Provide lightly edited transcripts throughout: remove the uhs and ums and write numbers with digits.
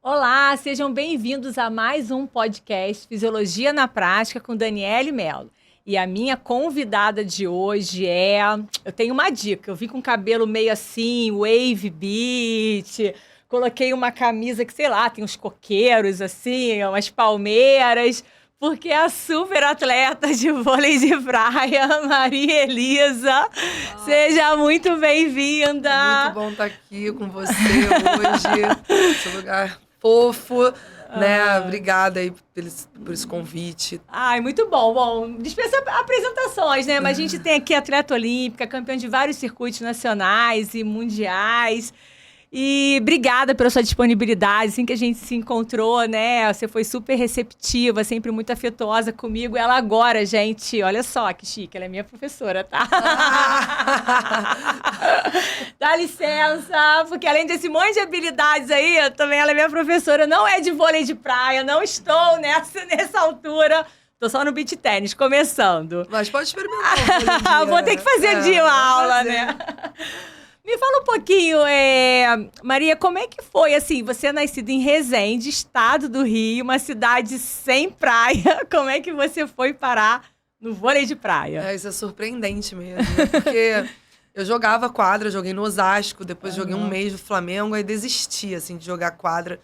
Olá, sejam bem-vindos a mais um podcast Fisiologia na Prática com Daniele Mello. E a minha convidada de hoje eu tenho uma dica, eu vim com o cabelo meio assim, wave beat, coloquei uma camisa que, sei lá, tem uns coqueiros assim, umas palmeiras, porque é a super atleta de vôlei de praia, Maria Elisa. Seja muito bem-vinda. Muito bom estar aqui com você hoje, esse lugar fofo, né? Obrigada aí por esse convite. Ai, muito bom. Bom, dispensa apresentações, né? Mas a gente tem aqui atleta olímpica, campeã de vários circuitos nacionais e mundiais. E obrigada pela sua disponibilidade, assim que a gente se encontrou, né? Você foi super receptiva, sempre muito afetuosa comigo. Ela agora, gente, olha só que chique, ela é minha professora, tá? Dá licença, porque além desse monte de habilidades aí, também ela é minha professora. Não é de vôlei de praia, não estou nessa altura. Tô só no beach tênis, começando. Mas pode experimentar. Vou ter que fazer de uma aula, né? Me fala um pouquinho, Maria, como é que foi, assim, você é nascida em Resende, estado do Rio, uma cidade sem praia, como é que você foi parar no vôlei de praia? Isso é surpreendente mesmo, né? Porque eu jogava quadra, joguei no Osasco, depois joguei um mês no Flamengo, aí desisti, assim, de jogar quadra,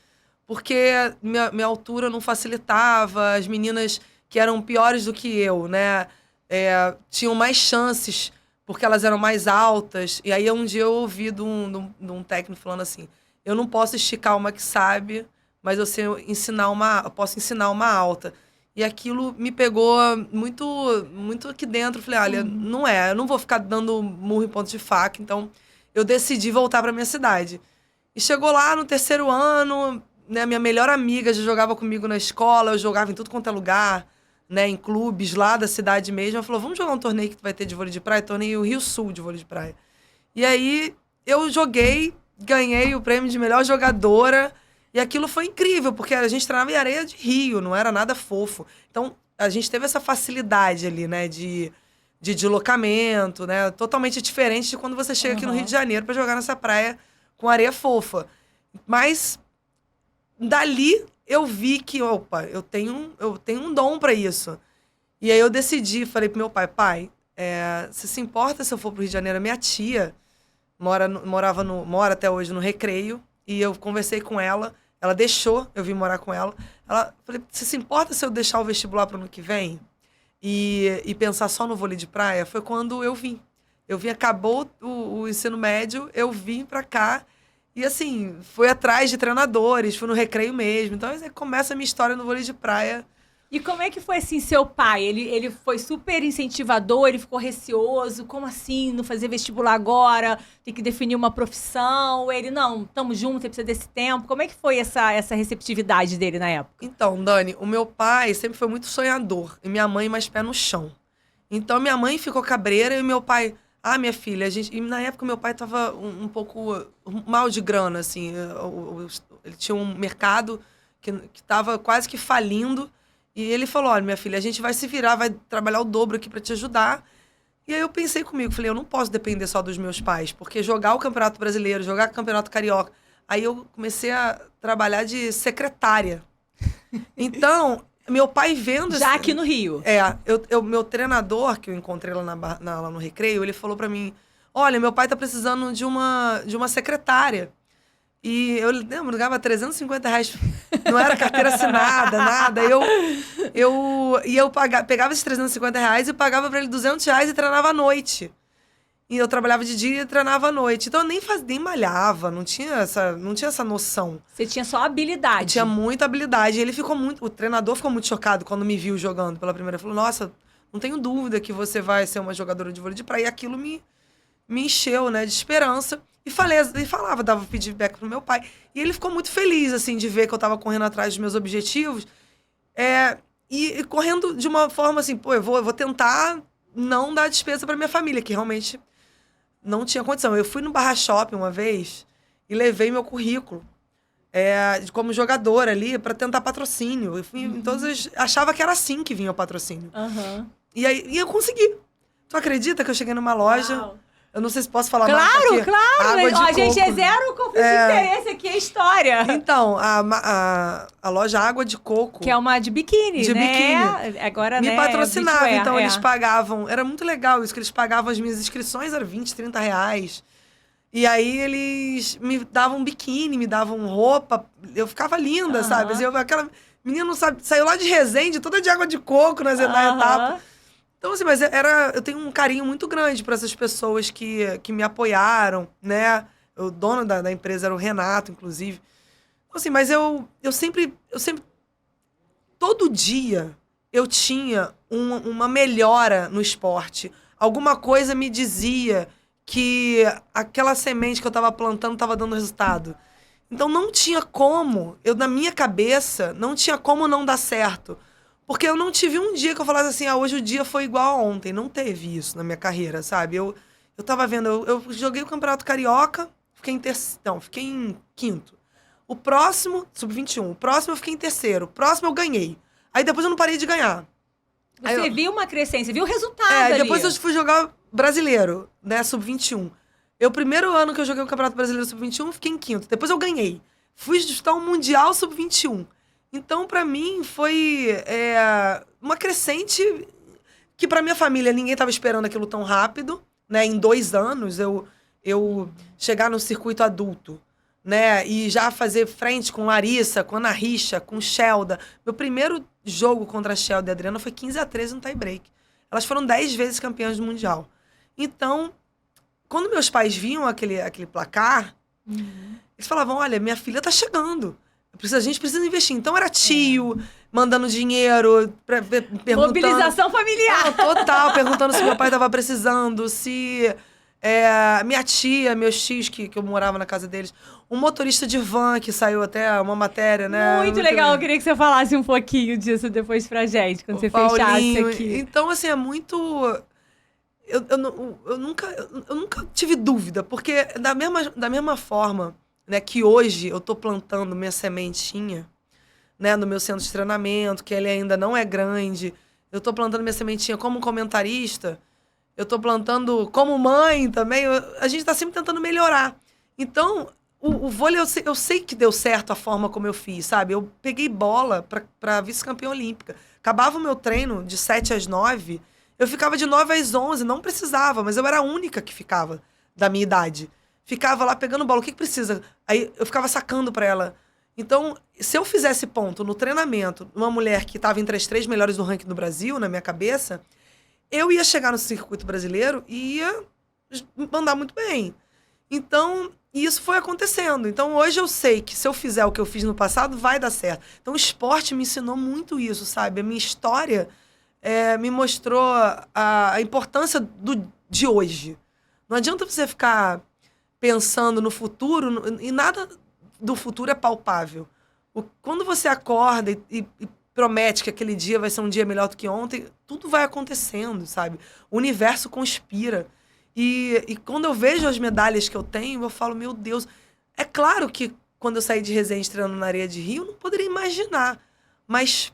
porque minha altura não facilitava, as meninas que eram piores do que eu, né, tinham mais chances, porque elas eram mais altas. E aí um dia eu ouvi de um técnico falando assim, eu não posso esticar uma que sabe, mas eu posso ensinar uma alta. E aquilo me pegou muito aqui dentro. Falei, olha, eu não vou ficar dando murro em ponto de faca. Então eu decidi voltar para minha cidade. E chegou lá no terceiro ano, né, minha melhor amiga já jogava comigo na escola, eu jogava em tudo quanto é lugar, né, em clubes lá da cidade mesmo. Ela falou, vamos jogar um torneio que vai ter de vôlei de praia? Torneio Rio Sul de vôlei de praia. E aí eu joguei, ganhei o prêmio de melhor jogadora. E aquilo foi incrível, porque a gente treinava em areia de rio, não era nada fofo. Então a gente teve essa facilidade ali, né, de deslocamento, né, totalmente diferente de quando você chega aqui no Rio de Janeiro para jogar nessa praia com areia fofa. Mas dali eu vi que, opa, eu tenho um dom para isso. E aí eu decidi, falei pro meu pai, você se importa se eu for pro Rio de Janeiro? Minha tia mora até hoje no Recreio, e eu conversei com ela deixou eu vir morar com ela. Falei, você se importa se eu deixar o vestibular pro ano que vem? E pensar só no vôlei de praia? Foi quando eu vim. Acabou o ensino médio, eu vim pra cá. E assim, fui atrás de treinadores, fui no Recreio mesmo. Então, começa a minha história no vôlei de praia. E como é que foi, assim, seu pai? Ele foi super incentivador, ele ficou receoso? Como assim, não fazer vestibular agora? Tem que definir uma profissão? Ele, não, tamo junto, precisa desse tempo. Como é que foi essa receptividade dele na época? Então, Dani, o meu pai sempre foi muito sonhador. E minha mãe mais pé no chão. Então, minha mãe ficou cabreira e meu pai... minha filha, e na época meu pai tava um pouco mal de grana, assim. Ele tinha um mercado que tava quase que falindo. E ele falou, olha, minha filha, a gente vai se virar, vai trabalhar o dobro aqui para te ajudar. E aí eu pensei comigo, falei, eu não posso depender só dos meus pais, porque jogar o Campeonato Brasileiro, jogar o Campeonato Carioca... Aí eu comecei a trabalhar de secretária. Então, meu pai vendo... Já aqui no Rio. Meu treinador, que eu encontrei lá lá no Recreio, ele falou pra mim, olha, meu pai tá precisando de uma secretária. E eu lembro, eu ganhava R$350, não era carteira assinada, nada. Eu pegava esses R$350 e pagava pra ele R$200 e treinava à noite. E eu trabalhava de dia e treinava à noite. Então eu nem malhava, não tinha essa noção. Você tinha só habilidade. Eu tinha muita habilidade. E ele o treinador ficou muito chocado quando me viu jogando pela primeira vez. Falou, nossa, não tenho dúvida que você vai ser uma jogadora de vôlei de praia. E aquilo me encheu, né, de esperança. E dava feedback pro meu pai. E ele ficou muito feliz, assim, de ver que eu tava correndo atrás dos meus objetivos. E correndo de uma forma assim, eu vou tentar não dar despesa pra minha família, que realmente não tinha condição. Eu fui no Barra Shopping uma vez e levei meu currículo como jogadora ali pra tentar patrocínio. Eu fui em achava que era assim que vinha o patrocínio. E aí eu consegui. Tu acredita que eu cheguei numa loja... Uau. Eu não sei se posso falar Claro, claro. Água de A gente coco. é zero conflito de interesse aqui, é história. Então, a loja Água de Coco... Que é uma de biquíni, de né? biquíni. Agora, me né? patrocinava, beachwear, então eles pagavam... Era muito legal isso, que eles pagavam as minhas inscrições, era 20, 30 reais. E aí eles me davam biquíni, me davam roupa. Eu ficava linda, sabe? Assim, aquela menina não sabe, saiu lá de Resende, toda de água de coco na etapa. Então, assim, mas eu tenho um carinho muito grande para essas pessoas que me apoiaram, né? O dono da empresa era o Renato, inclusive. Então, assim, mas eu sempre... Todo dia eu tinha uma melhora no esporte. Alguma coisa me dizia que aquela semente que eu estava plantando estava dando resultado. Então não tinha como, na minha cabeça, não tinha como não dar certo. Porque eu não tive um dia que eu falasse assim, hoje o dia foi igual a ontem. Não teve isso na minha carreira, sabe? Eu tava vendo, eu joguei o Campeonato Carioca, fiquei em quinto. O próximo, sub-21, o próximo eu fiquei em terceiro, o próximo eu ganhei. Aí depois eu não parei de ganhar. Você viu uma crescência, viu o resultado ali. Depois eu fui jogar brasileiro, né, sub-21. O primeiro ano que eu joguei o Campeonato Brasileiro sub-21, fiquei em quinto. Depois eu ganhei. Fui disputar um Mundial sub-21. Então, pra mim, foi uma crescente que pra minha família ninguém tava esperando aquilo tão rápido, né? Em 2 anos, eu chegar no circuito adulto, né? E já fazer frente com Larissa, com Ana Richa, com Shelda. Meu primeiro jogo contra a Shelda e a Adriana foi 15-13 no tie-break. Elas foram 10 vezes campeãs do Mundial. Então, quando meus pais viam aquele placar, eles falavam, olha, minha filha tá chegando. A gente precisa investir. Então era tio, mandando dinheiro, perguntando... Mobilização familiar. Total, perguntando se meu pai tava precisando, se... minha tia, meus tios, que eu morava na casa deles. Um motorista de van, que saiu até uma matéria, né? Muito legal, eu queria que você falasse um pouquinho disso depois pra gente, quando você Paulinho. fechasse aqui. Então, assim, é muito... Eu nunca tive dúvida, porque da mesma forma, né, que hoje eu tô plantando minha sementinha, né, no meu centro de treinamento, que ele ainda não é grande, eu tô plantando minha sementinha como comentarista, eu tô plantando como mãe também, a gente tá sempre tentando melhorar. Então, o vôlei, eu sei que deu certo a forma como eu fiz, sabe? Eu peguei bola pra vice-campeã olímpica. Acabava o meu treino de 7 às 9, eu ficava de 9 às 11, não precisava, mas eu era a única que ficava da minha idade. Ficava lá pegando bola, o que precisa? Aí eu ficava sacando pra ela. Então, se eu fizesse ponto no treinamento, uma mulher que estava entre as 3 melhores do ranking do Brasil, na minha cabeça, eu ia chegar no circuito brasileiro e ia mandar muito bem. Então, isso foi acontecendo. Então, hoje eu sei que se eu fizer o que eu fiz no passado, vai dar certo. Então, o esporte me ensinou muito isso, sabe? A minha história me mostrou a importância de hoje. Não adianta você ficar pensando no futuro, e nada do futuro é palpável. Quando você acorda e promete que aquele dia vai ser um dia melhor do que ontem, tudo vai acontecendo, sabe? O universo conspira. E quando eu vejo as medalhas que eu tenho, eu falo, meu Deus. É claro que quando eu saí de Resende treinando na areia de Rio, eu não poderia imaginar. Mas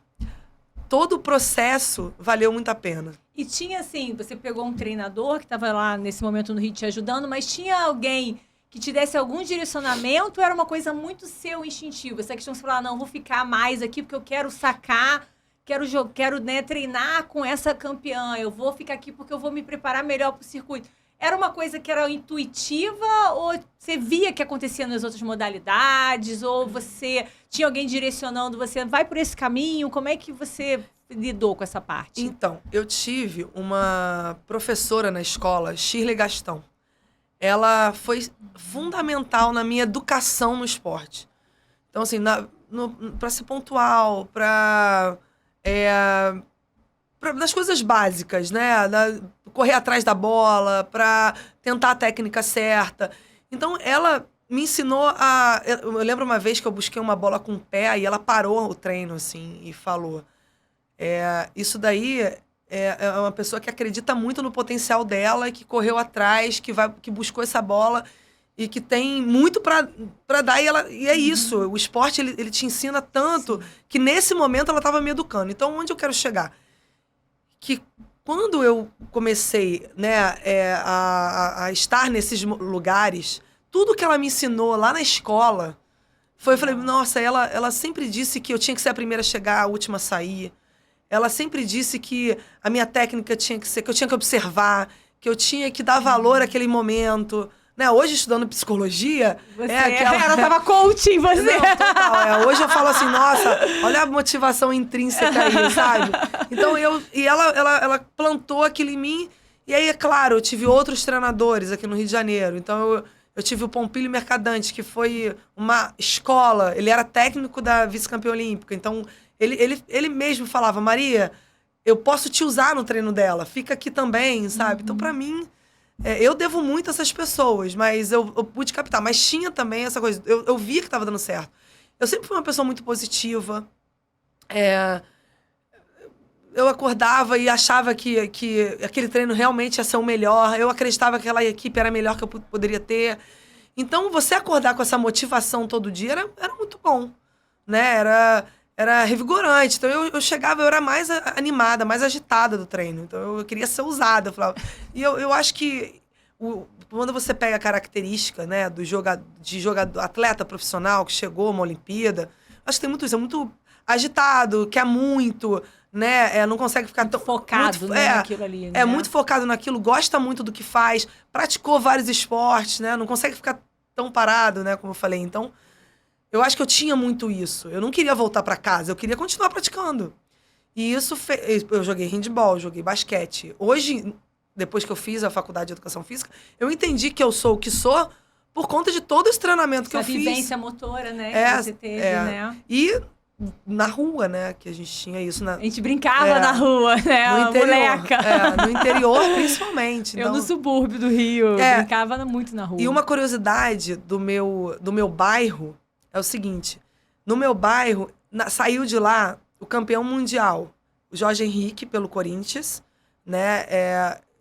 todo o processo valeu muito a pena. E tinha, assim, você pegou um treinador que estava lá nesse momento no Rio te ajudando, mas tinha alguém que te desse algum direcionamento, ou era uma coisa muito seu, instintiva? Essa questão de falar, não, vou ficar mais aqui porque eu quero sacar, quero né, treinar com essa campeã, eu vou ficar aqui porque eu vou me preparar melhor para o circuito. Era uma coisa que era intuitiva, ou você via que acontecia nas outras modalidades, ou você tinha alguém direcionando você, vai por esse caminho? Como é que você lidou com essa parte? Então, eu tive uma professora na escola, Shirley Gastão. Ela foi fundamental na minha educação no esporte. Então, assim, para ser pontual, das coisas básicas, né? Correr atrás da bola, para tentar a técnica certa. Então, ela me ensinou a... Eu lembro uma vez que eu busquei uma bola com o pé e ela parou o treino, assim, e falou... isso daí é uma pessoa que acredita muito no potencial dela, que correu atrás, que buscou essa bola e que tem muito para dar. E é isso, o esporte ele te ensina tanto que nesse momento ela estava me educando. Então, onde eu quero chegar? Que quando eu comecei, né, a estar nesses lugares, tudo que ela me ensinou lá na escola, eu falei, nossa, ela sempre disse que eu tinha que ser a primeira a chegar, a última a sair. Ela sempre disse que a minha técnica tinha que ser, que eu tinha que observar, que eu tinha que dar valor àquele momento. Né? Hoje, estudando psicologia... Ela tava coaching, você. Não, total. Hoje eu falo assim, nossa, olha a motivação intrínseca aí, sabe? Então, ela plantou aquilo em mim. E aí, é claro, eu tive outros treinadores aqui no Rio de Janeiro. Então, eu tive o Pompílio Mercadante, que foi uma escola. Ele era técnico da vice-campeã olímpica. Então, ele mesmo falava, Maria, eu posso te usar no treino dela. Fica aqui também, sabe? Então, pra mim... eu devo muito a essas pessoas, mas eu pude captar. Mas tinha também essa coisa, eu via que estava dando certo. Eu sempre fui uma pessoa muito positiva. Eu acordava e achava que aquele treino realmente ia ser o melhor. Eu acreditava que aquela equipe era a melhor que eu poderia ter. Então, você acordar com essa motivação todo dia era muito bom, né? Era revigorante. Então, eu chegava, eu era mais animada, mais agitada do treino. Então, eu queria ser usada. Eu falava. E eu acho que quando você pega a característica, né, de jogador, atleta profissional que chegou a uma Olimpíada, acho que tem muito isso. É muito agitado, quer muito, né? Não consegue ficar tão focado, né, naquilo ali. Né? É muito focado naquilo, gosta muito do que faz, praticou vários esportes, né? Não consegue ficar tão parado, né, como eu falei. Então, eu acho que eu tinha muito isso. Eu não queria voltar para casa, eu queria continuar praticando. E isso eu joguei handball, joguei basquete. Hoje, depois que eu fiz a faculdade de educação física, eu entendi que eu sou o que sou por conta de todo esse treinamento que eu fiz. A vivência motora, né, que você teve, né? E na rua, né, que a gente tinha isso. A gente brincava na rua, né, no interior, moleca. No interior, principalmente. Eu no subúrbio do Rio, brincava muito na rua. E uma curiosidade do meu bairro é o seguinte, no meu bairro, saiu de lá o campeão mundial, o Jorge Henrique, pelo Corinthians, né,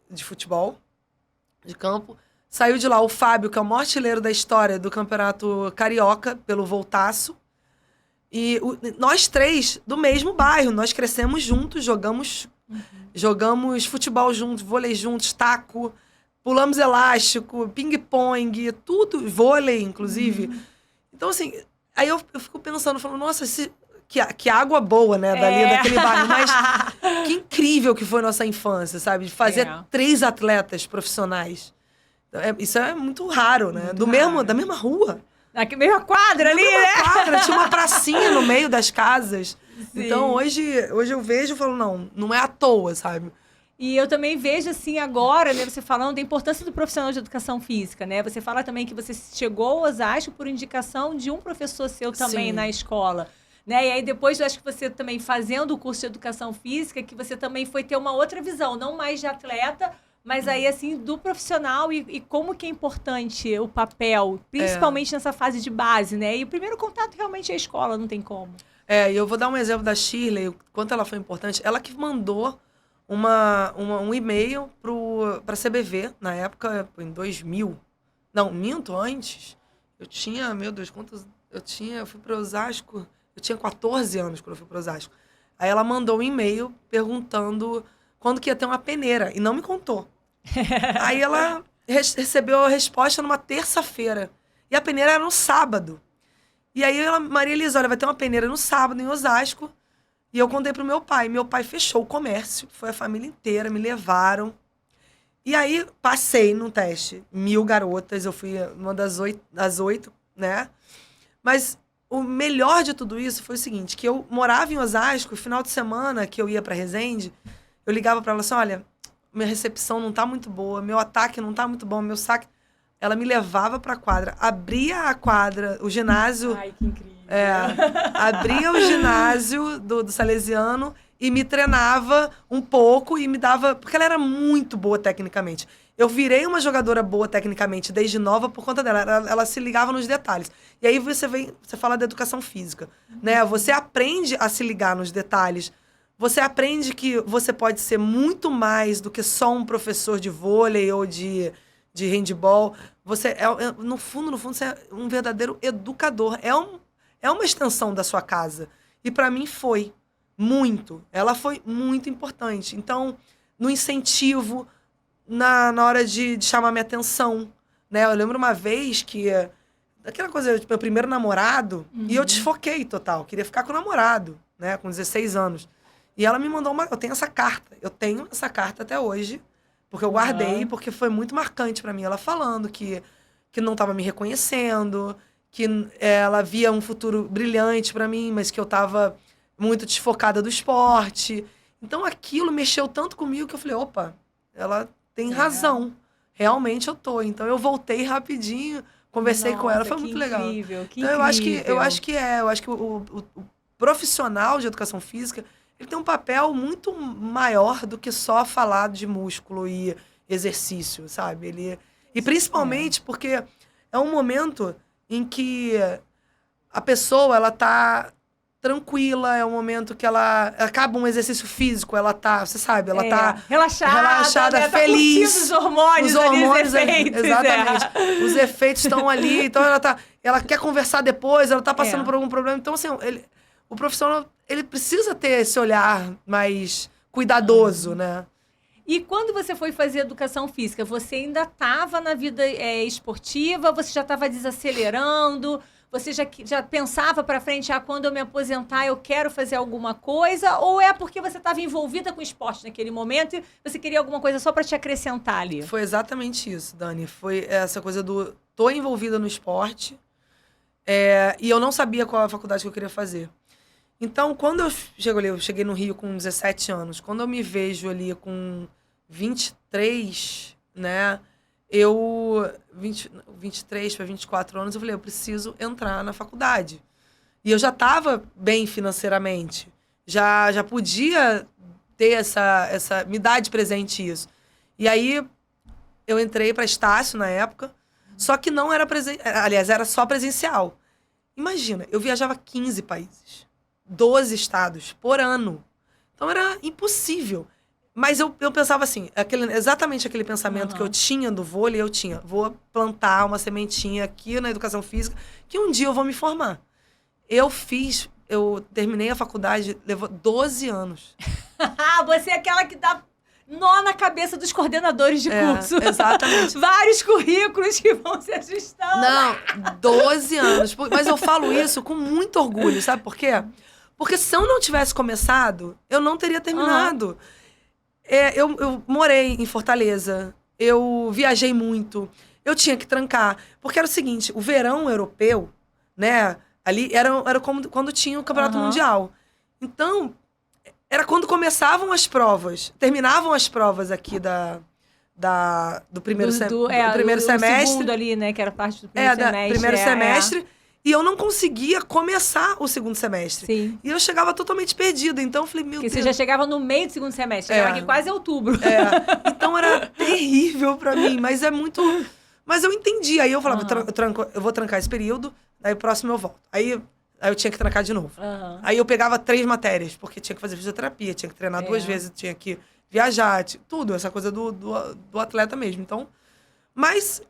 de futebol, de campo. Saiu de lá o Fábio, que é o maior artilheiro da história do Campeonato Carioca, pelo Voltaço. E nós três, do mesmo bairro, nós crescemos juntos, jogamos futebol juntos, vôlei juntos, taco, pulamos elástico, ping-pong, tudo, vôlei, inclusive. Então, assim, aí eu fico pensando, falando, nossa, que água boa, né, daquele bairro. Mas que incrível que foi nossa infância, sabe? De fazer 3 atletas profissionais. Isso é muito raro, né? Da mesma rua. Na mesma quadra ali, né? Quadra, tinha uma pracinha no meio das casas. Sim. Então, hoje eu vejo e falo, não é à toa, sabe? E eu também vejo, assim, agora, né, você falando da importância do profissional de educação física, né? Você fala também que você chegou ao Osasco por indicação de um professor seu também na escola, né? E aí depois eu acho que você também fazendo o curso de educação física, que você também foi ter uma outra visão, não mais de atleta, mas aí, assim, do profissional e como que é importante o papel, principalmente nessa fase de base, né? E o primeiro contato realmente é a escola, não tem como. E eu vou dar um exemplo da Shirley, o quanto ela foi importante. Ela que mandou um e-mail para a CBV, na época, em 2000. Não, minto, antes. Eu tinha, meu Deus, eu fui para Osasco, eu tinha 14 anos quando eu fui para Osasco. Aí ela mandou um e-mail perguntando quando que ia ter uma peneira, e não me contou. Aí ela recebeu a resposta numa terça-feira. E a peneira era no sábado. E aí Maria Elisa, olha, vai ter uma peneira no sábado em Osasco. E eu contei pro meu pai. Meu pai fechou o comércio, foi a família inteira, me levaram. E aí passei num teste. 1000 garotas, eu fui uma das 8, né? Mas o melhor de tudo isso foi o seguinte, que eu morava em Osasco, final de semana que eu ia pra Resende, eu ligava pra ela assim, olha, minha recepção não tá muito boa, meu ataque não tá muito bom, meu saque... Ela me levava pra quadra, abria a quadra, o ginásio... Ai, que incrível. Abria o ginásio do Salesiano e me treinava um pouco e me dava... Porque ela era muito boa tecnicamente. Eu virei uma jogadora boa tecnicamente desde nova por conta dela. Ela se ligava nos detalhes. E aí você fala da educação física, né? Você aprende a se ligar nos detalhes. Você aprende que você pode ser muito mais do que só um professor de vôlei ou de handball. Você no fundo, você é um verdadeiro educador. É uma extensão da sua casa. E para mim foi muito. Ela foi muito importante. Então, no incentivo, na hora de chamar minha atenção, né? Eu lembro uma vez que... Aquela coisa, tipo, meu primeiro namorado, e eu desfoquei total. Queria ficar com o namorado, né? Com 16 anos. E ela me mandou eu tenho essa carta até hoje, porque eu guardei, porque foi muito marcante pra mim. Ela falando que não tava me reconhecendo, que ela via um futuro brilhante pra mim, mas que eu tava muito desfocada do esporte. Então aquilo mexeu tanto comigo que eu falei, opa, ela tem razão. Realmente eu tô. Então eu voltei rapidinho, conversei com ela, foi muito legal. Então eu acho que o profissional de educação física, ele tem um papel muito maior do que só falar de músculo e exercício, sabe? E principalmente porque é um momento em que a pessoa, ela tá tranquila, é um momento que ela acaba um exercício físico, ela tá, você sabe, ela tá relaxada, né? Feliz. Tá os hormônios ali, os efeitos. Exatamente. Os efeitos estão ali, então ela quer conversar depois, ela tá passando por algum problema. Então, assim, o profissional, ele precisa ter esse olhar mais cuidadoso, né? E quando você foi fazer educação física, você ainda estava na vida esportiva? Você já estava desacelerando? Você já pensava para frente, quando eu me aposentar eu quero fazer alguma coisa? Ou é porque você estava envolvida com o esporte naquele momento e você queria alguma coisa só para te acrescentar ali? Foi exatamente isso, Dani. Foi essa coisa do tô envolvida no esporte e eu não sabia qual a faculdade que eu queria fazer. Então, quando eu cheguei no Rio com 17 anos, quando eu me vejo ali com 23, né? 23 para 24 anos, eu falei, eu preciso entrar na faculdade. E eu já estava bem financeiramente. Já podia ter me dar de presente isso. E aí, eu entrei para Estácio na época, só que não era aliás, era só presencial. Imagina, eu viajava 15 países. 12 estados por ano. Então era impossível. Mas eu pensava assim, exatamente aquele pensamento que eu tinha do vôlei, vou plantar uma sementinha aqui na educação física, que um dia eu vou me formar. Eu terminei a faculdade, levou 12 anos. Você é aquela que dá nó na cabeça dos coordenadores de curso. Exatamente. Vários currículos que vão se ajustando. Não, 12 anos. Mas eu falo isso com muito orgulho, sabe por quê? Porque se eu não tivesse começado, eu não teria terminado. Eu morei em Fortaleza, eu viajei muito, eu tinha que trancar. Porque era o seguinte, o verão europeu, né, ali era como quando tinha o Campeonato Mundial. Então, era quando começavam as provas, terminavam as provas aqui do primeiro semestre. O segundo ali, né, que era parte do primeiro semestre. Primeiro semestre. E eu não conseguia começar o segundo semestre. Sim. E eu chegava totalmente perdida. Então eu falei, meu Deus. Porque você já chegava no meio do segundo semestre. Chegava aqui quase outubro. Então era terrível pra mim. Mas eu entendi. Aí eu falava, eu vou trancar esse período. Aí próximo eu volto. Aí eu tinha que trancar de novo. Aí eu pegava 3 matérias. Porque tinha que fazer fisioterapia. Tinha que treinar 2 vezes. Tinha que viajar. Tudo. Essa coisa do atleta mesmo. Então, mas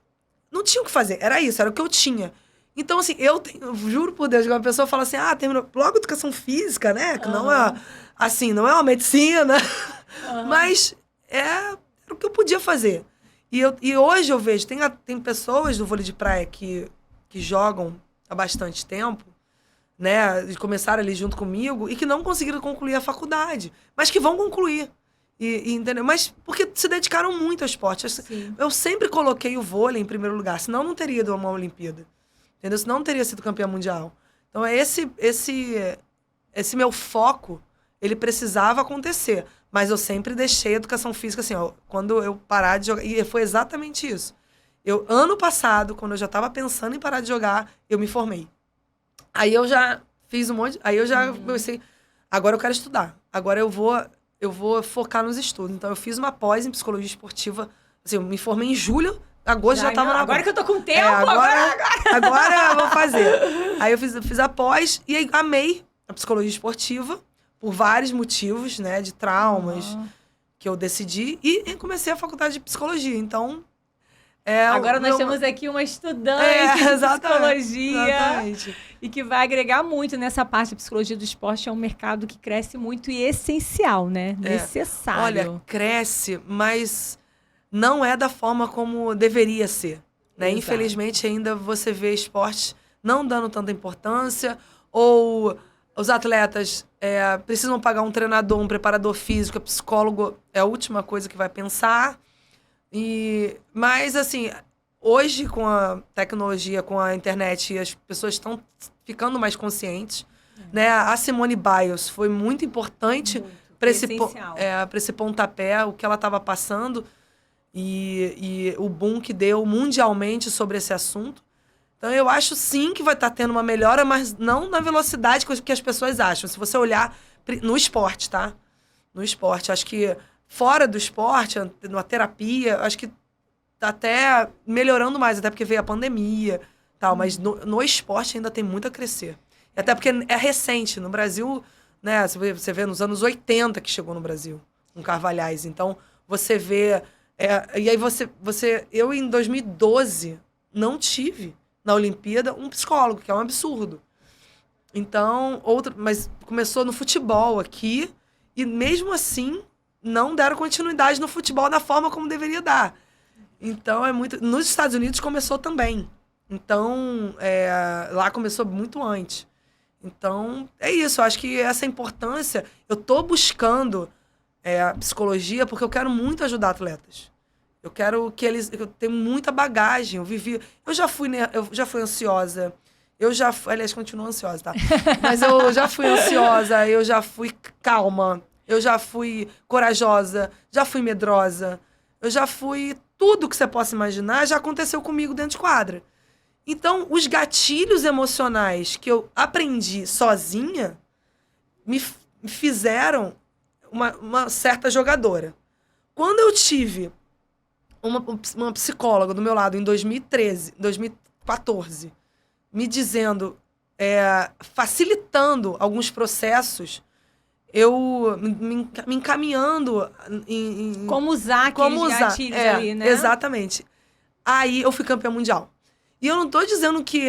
não tinha o que fazer. Era isso. Era o que eu tinha. Então, assim, eu juro por Deus, que uma pessoa fala assim, terminou logo educação física, né? Que não é, assim, não é uma medicina. Mas era o que eu podia fazer. E hoje eu vejo, tem pessoas do vôlei de praia que jogam há bastante tempo, né? E começaram ali junto comigo e que não conseguiram concluir a faculdade. Mas que vão concluir. Entendeu? Mas porque se dedicaram muito ao esporte. Sim. Eu sempre coloquei o vôlei em primeiro lugar, senão eu não teria ido a uma Olimpíada. Entendeu? Senão não teria sido campeã mundial. Então, esse meu foco, ele precisava acontecer. Mas eu sempre deixei a educação física assim, quando eu parar de jogar. E foi exatamente isso. Ano passado, quando eu já estava pensando em parar de jogar, eu me formei. Aí eu já fiz um monte... Aí eu já pensei, agora eu quero estudar. Agora eu vou focar nos estudos. Então, eu fiz uma pós em psicologia esportiva. Assim, eu me formei em julho. Agosto já tava na... Agora que eu tô com tempo, agora eu vou fazer. Aí eu fiz a pós e aí amei a psicologia esportiva por vários motivos, né? De traumas que eu decidi. E comecei a faculdade de psicologia. Então, Agora nós temos aqui uma estudante de psicologia. Exatamente. E que vai agregar muito nessa parte da psicologia do esporte. É um mercado que cresce muito e essencial, né? Necessário. Olha, cresce, mas não é da forma como deveria ser. Né? Infelizmente, ainda você vê esportes não dando tanta importância, ou os atletas precisam pagar um treinador, um preparador físico, psicólogo é a última coisa que vai pensar. Mas, assim, hoje, com a tecnologia, com a internet, as pessoas estão ficando mais conscientes. Né? A Simone Biles foi muito importante para esse pontapé, o que ela estava passando e o boom que deu mundialmente sobre esse assunto. Então, eu acho, sim, que vai estar tendo uma melhora, mas não na velocidade que as pessoas acham. Se você olhar no esporte, tá? No esporte. Acho que fora do esporte, na terapia, acho que tá até melhorando mais, até porque veio a pandemia e tal. Mas no esporte ainda tem muito a crescer. E até porque é recente. No Brasil, né? Você vê nos anos 80 que chegou no Brasil, com Carvalhais. Então, você vê... e aí eu, em 2012, não tive na Olimpíada um psicólogo, que é um absurdo. Então, mas começou no futebol aqui, e mesmo assim, não deram continuidade no futebol da forma como deveria dar. Então, é muito... Nos Estados Unidos começou também. Então, lá começou muito antes. Então, é isso. Eu acho que essa importância... Eu tô buscando a psicologia porque eu quero muito ajudar atletas. Eu quero que eles... Eu tenho muita bagagem. Eu já fui ansiosa. Aliás, continuo ansiosa, tá? Mas eu já fui ansiosa. Eu já fui calma. Eu já fui corajosa. Já fui medrosa. Eu já fui... Tudo que você possa imaginar já aconteceu comigo dentro de quadra. Então, os gatilhos emocionais que eu aprendi sozinha me fizeram uma certa jogadora. Quando eu tive uma psicóloga do meu lado em 2014, me dizendo, facilitando alguns processos, eu me encaminhando em como usar aqueles gatilhos ali, né? Exatamente. Aí eu fui campeã mundial. E eu não tô dizendo que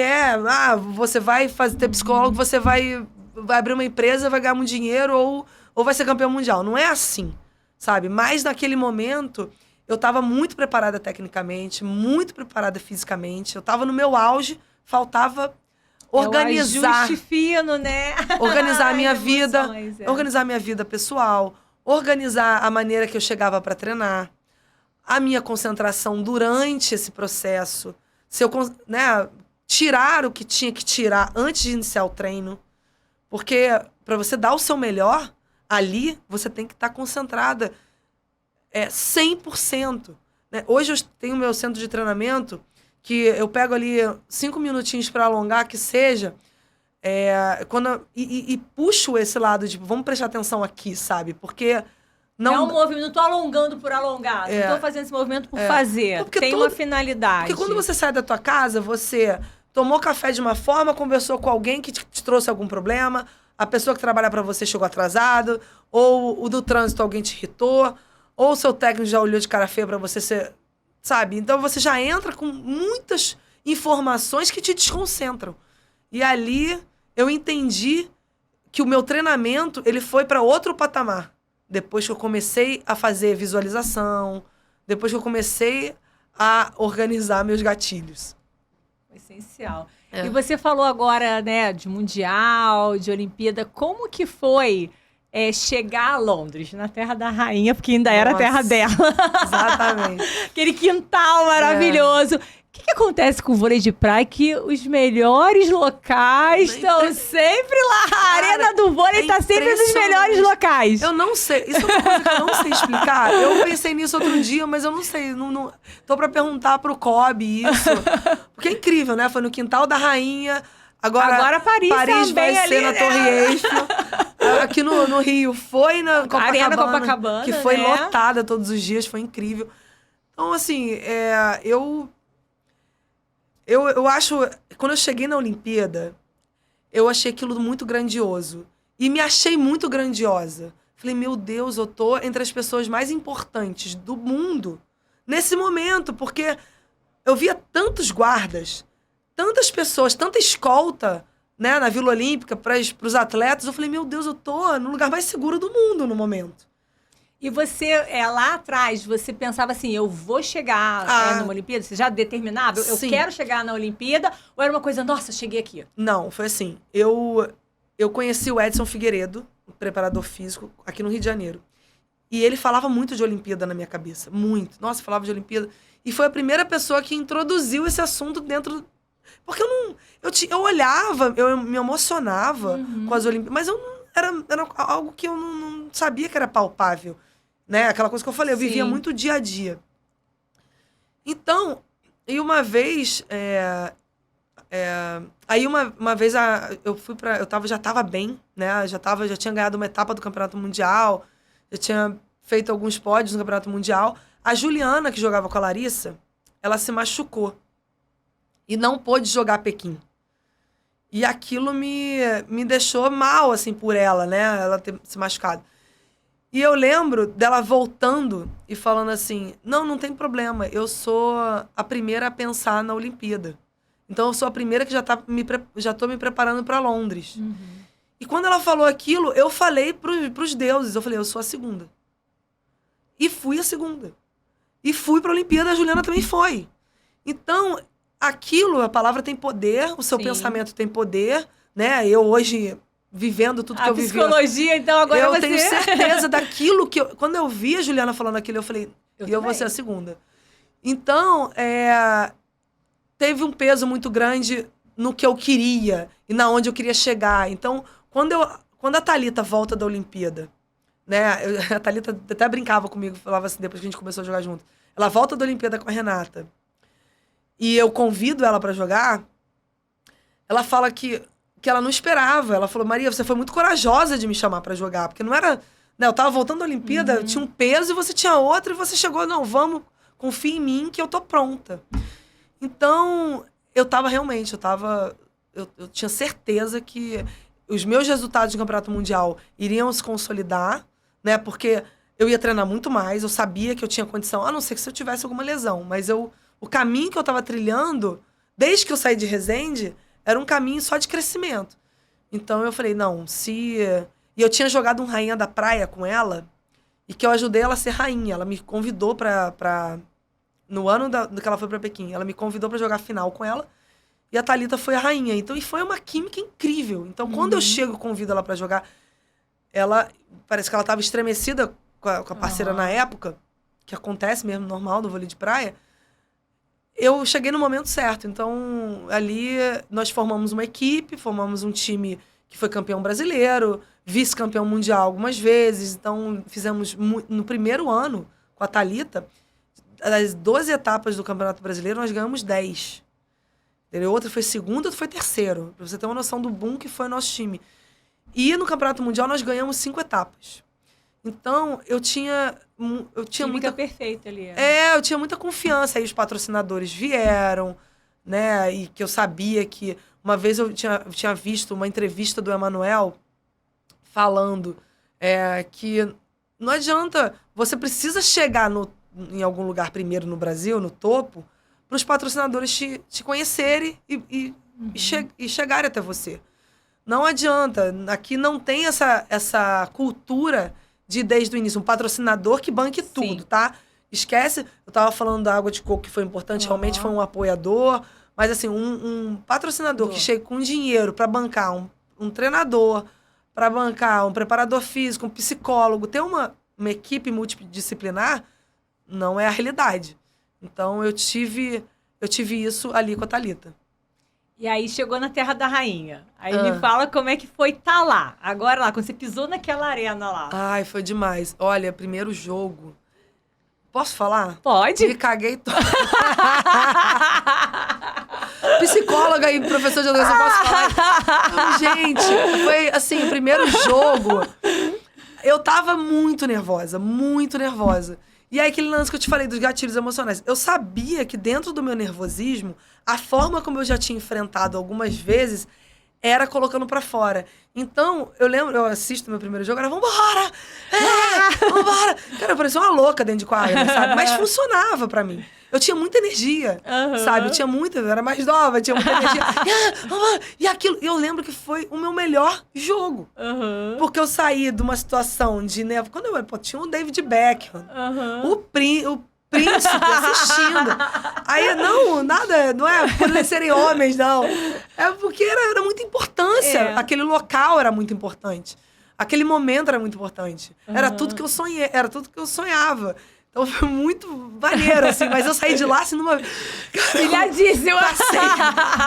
você vai ter psicólogo, você vai abrir uma empresa, vai ganhar muito dinheiro ou vai ser campeão mundial. Não é assim, sabe? Mas naquele momento, eu tava muito preparada tecnicamente, muito preparada fisicamente. Eu tava no meu auge, faltava organizar. É o ajuste fino, né? Organizar a minha vida, organizar a minha vida pessoal, organizar a maneira que eu chegava para treinar, a minha concentração durante esse processo. Se eu, tirar o que tinha que tirar antes de iniciar o treino. Porque para você dar o seu melhor, ali você tem que estar concentrada 100%. Né? Hoje eu tenho o meu centro de treinamento que eu pego ali 5 minutinhos para alongar, que seja, e puxo esse lado de vamos prestar atenção aqui, sabe? Porque... Não é um movimento, não tô alongando por alongar, não tô fazendo esse movimento por fazer. Tem uma finalidade. Porque quando você sai da tua casa, você tomou café de uma forma, conversou com alguém que te trouxe algum problema, a pessoa que trabalha para você chegou atrasado, ou o do trânsito alguém te irritou, ou o seu técnico já olhou de cara feia para você ser... Sabe? Então você já entra com muitas informações que te desconcentram. E ali eu entendi que o meu treinamento ele foi para outro patamar. Depois que eu comecei a fazer visualização, depois que eu comecei a organizar meus gatilhos. Essencial. E você falou agora, né, de Mundial, de Olimpíada. Como que foi chegar a Londres, na terra da rainha, porque ainda era a terra dela? Exatamente. Aquele quintal maravilhoso. O que acontece com o vôlei de praia? Que os melhores locais estão sempre lá. A arena do vôlei está sempre nos melhores locais. Eu não sei. Isso é uma coisa que eu não sei explicar. Eu pensei nisso outro dia, mas eu não sei. Não, tô para perguntar pro Kobe isso. Porque é incrível, né? Foi no quintal da rainha. Agora Paris vai ser na Torre Eiffel. Aqui no Rio foi na Copacabana. Arena Copacabana, que foi lotada todos os dias. Foi incrível. Então, assim, Eu acho... Quando eu cheguei na Olimpíada, eu achei aquilo muito grandioso. E me achei muito grandiosa. Falei, meu Deus, eu tô entre as pessoas mais importantes do mundo nesse momento. Porque eu via tantos guardas, tantas pessoas, tanta escolta, né, na Vila Olímpica para os atletas. Eu falei, meu Deus, eu tô no lugar mais seguro do mundo no momento. E você, lá atrás, você pensava assim, eu vou chegar numa Olimpíada? Você já determinava? Eu quero chegar na Olimpíada? Ou era uma coisa, nossa, cheguei aqui? Não, foi assim. Eu conheci o Edson Figueiredo, o preparador físico, aqui no Rio de Janeiro. E ele falava muito de Olimpíada na minha cabeça. Muito. Nossa, falava de Olimpíada. E foi a primeira pessoa que introduziu esse assunto dentro... Porque eu olhava, eu me emocionava com as Olimpíadas, mas eu não, era algo que eu não sabia que era palpável. Né? Aquela coisa que eu falei, eu vivia muito dia a dia. Então, e uma vez... aí uma vez eu fui já estava bem, né? Já tinha ganhado uma etapa do Campeonato Mundial, já tinha feito alguns pódios no Campeonato Mundial. A Juliana, que jogava com a Larissa, ela se machucou e não pôde jogar Pequim. E aquilo me deixou mal, assim, por ela, né? Ela ter se machucado. E eu lembro dela voltando e falando assim, não tem problema, eu sou a primeira a pensar na Olimpíada. Então eu sou a primeira que já tô me preparando para Londres. E quando ela falou aquilo, eu falei pros deuses, eu falei, eu sou a segunda. E fui a segunda. E fui pra Olimpíada, a Juliana também foi. Então, aquilo, a palavra tem poder, o seu pensamento tem poder, né? Eu hoje, vivendo tudo que eu vivi... A psicologia, então, agora eu tenho certeza daquilo que... Quando eu vi a Juliana falando aquilo, eu falei, eu vou ser a segunda. Então, teve um peso muito grande no que eu queria e na onde eu queria chegar. Então, quando a Thalita volta da Olimpíada, né? A Thalita até brincava comigo, falava assim, depois que a gente começou a jogar junto. Ela volta da Olimpíada com a Renata. E eu convido ela pra jogar. Ela fala que ela não esperava. Ela falou, Maria, você foi muito corajosa de me chamar pra jogar. Porque não era... Né, eu tava voltando da Olimpíada, tinha um peso e você tinha outro. E você chegou, não, vamos, confia em mim que eu tô pronta. Então, eu tinha certeza que os meus resultados de campeonato mundial iriam se consolidar, né? Porque eu ia treinar muito mais, eu sabia que eu tinha condição, a não ser que se eu tivesse alguma lesão. Mas o caminho que eu estava trilhando, desde que eu saí de Resende, era um caminho só de crescimento. Então eu falei, não, E eu tinha jogado um Rainha da Praia com ela, e que eu ajudei ela a ser rainha. Ela me convidou no ano que ela foi pra Pequim, ela me convidou pra jogar final com ela, e a Thalita foi a rainha. Então, e foi uma química incrível. Então, quando eu chego e convido ela pra jogar, parece que ela tava estremecida com a parceira na época, que acontece mesmo, normal, no vôlei de praia. Eu cheguei no momento certo. Então, ali, nós formamos uma equipe, formamos um time que foi campeão brasileiro, vice-campeão mundial algumas vezes. Então, fizemos, no primeiro ano, com a Thalita, das 12 etapas do Campeonato Brasileiro, nós ganhamos 10. Outra foi segundo, outra foi terceiro. Pra você ter uma noção do boom que foi o nosso time. E no Campeonato Mundial nós ganhamos 5 etapas. Então, eu tinha muita... perfeita ali. Eu tinha muita confiança. Aí os patrocinadores vieram, né? E que eu sabia que... Uma vez eu tinha visto uma entrevista do Emanuel falando que não adianta... Você precisa chegar em algum lugar primeiro no Brasil, no topo, para os patrocinadores te conhecerem e chegarem até você. Não adianta. Aqui não tem essa cultura de, desde o início, um patrocinador que banque tudo, tá? Esquece, eu tava falando da água de coco, que foi importante, realmente foi um apoiador, mas assim, um patrocinador que chega com dinheiro para bancar um treinador, para bancar um preparador físico, um psicólogo, ter uma equipe multidisciplinar, não é a realidade. Então, eu tive isso ali com a Thalita. E aí, chegou na Terra da Rainha. Aí, me fala como é que foi estar lá. Agora, lá, quando você pisou naquela arena lá. Ai, foi demais. Olha, primeiro jogo... Posso falar? Pode. Me caguei toda. Psicóloga e professor de educação, posso falar? Gente, foi assim, o primeiro jogo... Eu tava muito nervosa, muito nervosa. E aí, aquele lance que eu te falei dos gatilhos emocionais. Eu sabia que dentro do meu nervosismo, a forma como eu já tinha enfrentado algumas vezes era colocando pra fora. Então, eu assisto meu primeiro jogo, era vambora! Vambora! Cara, eu parecia uma louca dentro de quadra, sabe? Mas funcionava pra mim. Eu tinha muita energia, sabe? Eu era mais nova, tinha muita energia. E aquilo, eu lembro que foi o meu melhor jogo. Porque eu saí de uma situação de nervo. Quando tinha o David Beckham, o príncipe assistindo. Aí, não é por eles serem homens, não. É porque era muita importância. Aquele local era muito importante. Aquele momento era muito importante. Era tudo que eu sonhei, era tudo que eu sonhava. Então foi muito maneiro, assim. Mas eu saí de lá, assim, numa... Pilhadíssima!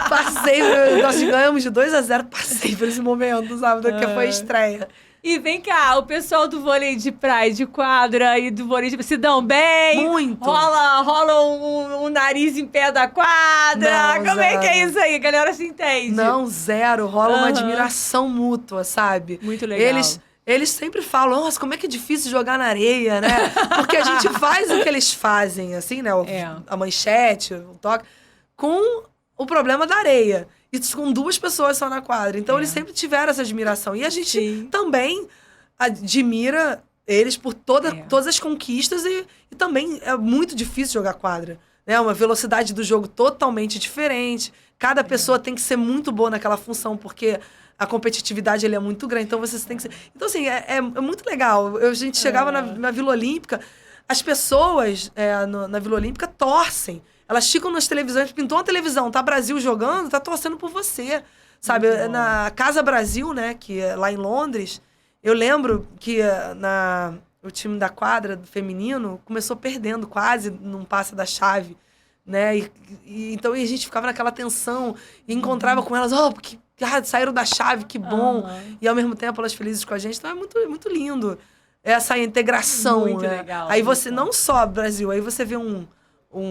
Passei. Nós ganhamos de 2-0, passei por esse momento, sabe? Que foi a estreia. E vem cá, o pessoal do vôlei de praia, de quadra e do vôlei de... Se dão bem? Muito. Rola um nariz em pé da quadra? Não, Como é que é zero. isso aí? A galera se entende? Não, zero. Rola uma admiração mútua, sabe? Muito legal. Eles sempre falam, nossa, como é que é difícil jogar na areia, né? Porque a gente faz o que eles fazem, assim, né? A manchete, o toque, com o problema da areia. E com 2 pessoas só na quadra. Então, eles sempre tiveram essa admiração. E a gente também admira eles por todas as conquistas. E também é muito difícil jogar quadra. Né? Uma velocidade do jogo totalmente diferente. Cada pessoa tem que ser muito boa naquela função, porque a competitividade ele é muito grande. Então, vocês têm que ser... Então, assim, é muito legal. A gente chegava na Vila Olímpica, as pessoas na Vila Olímpica torcem. Elas ficam nas televisões, pintou uma televisão, tá Brasil jogando, tá torcendo por você, sabe? Na Casa Brasil, né, que é lá em Londres, eu lembro que o time da quadra feminino começou perdendo quase num passe da chave, né? Então a gente ficava naquela tensão e encontrava com elas, porque saíram da chave, que bom. E ao mesmo tempo elas felizes com a gente, então é muito, muito lindo essa integração, muito né? legal. Aí você, não só Brasil, aí você vê um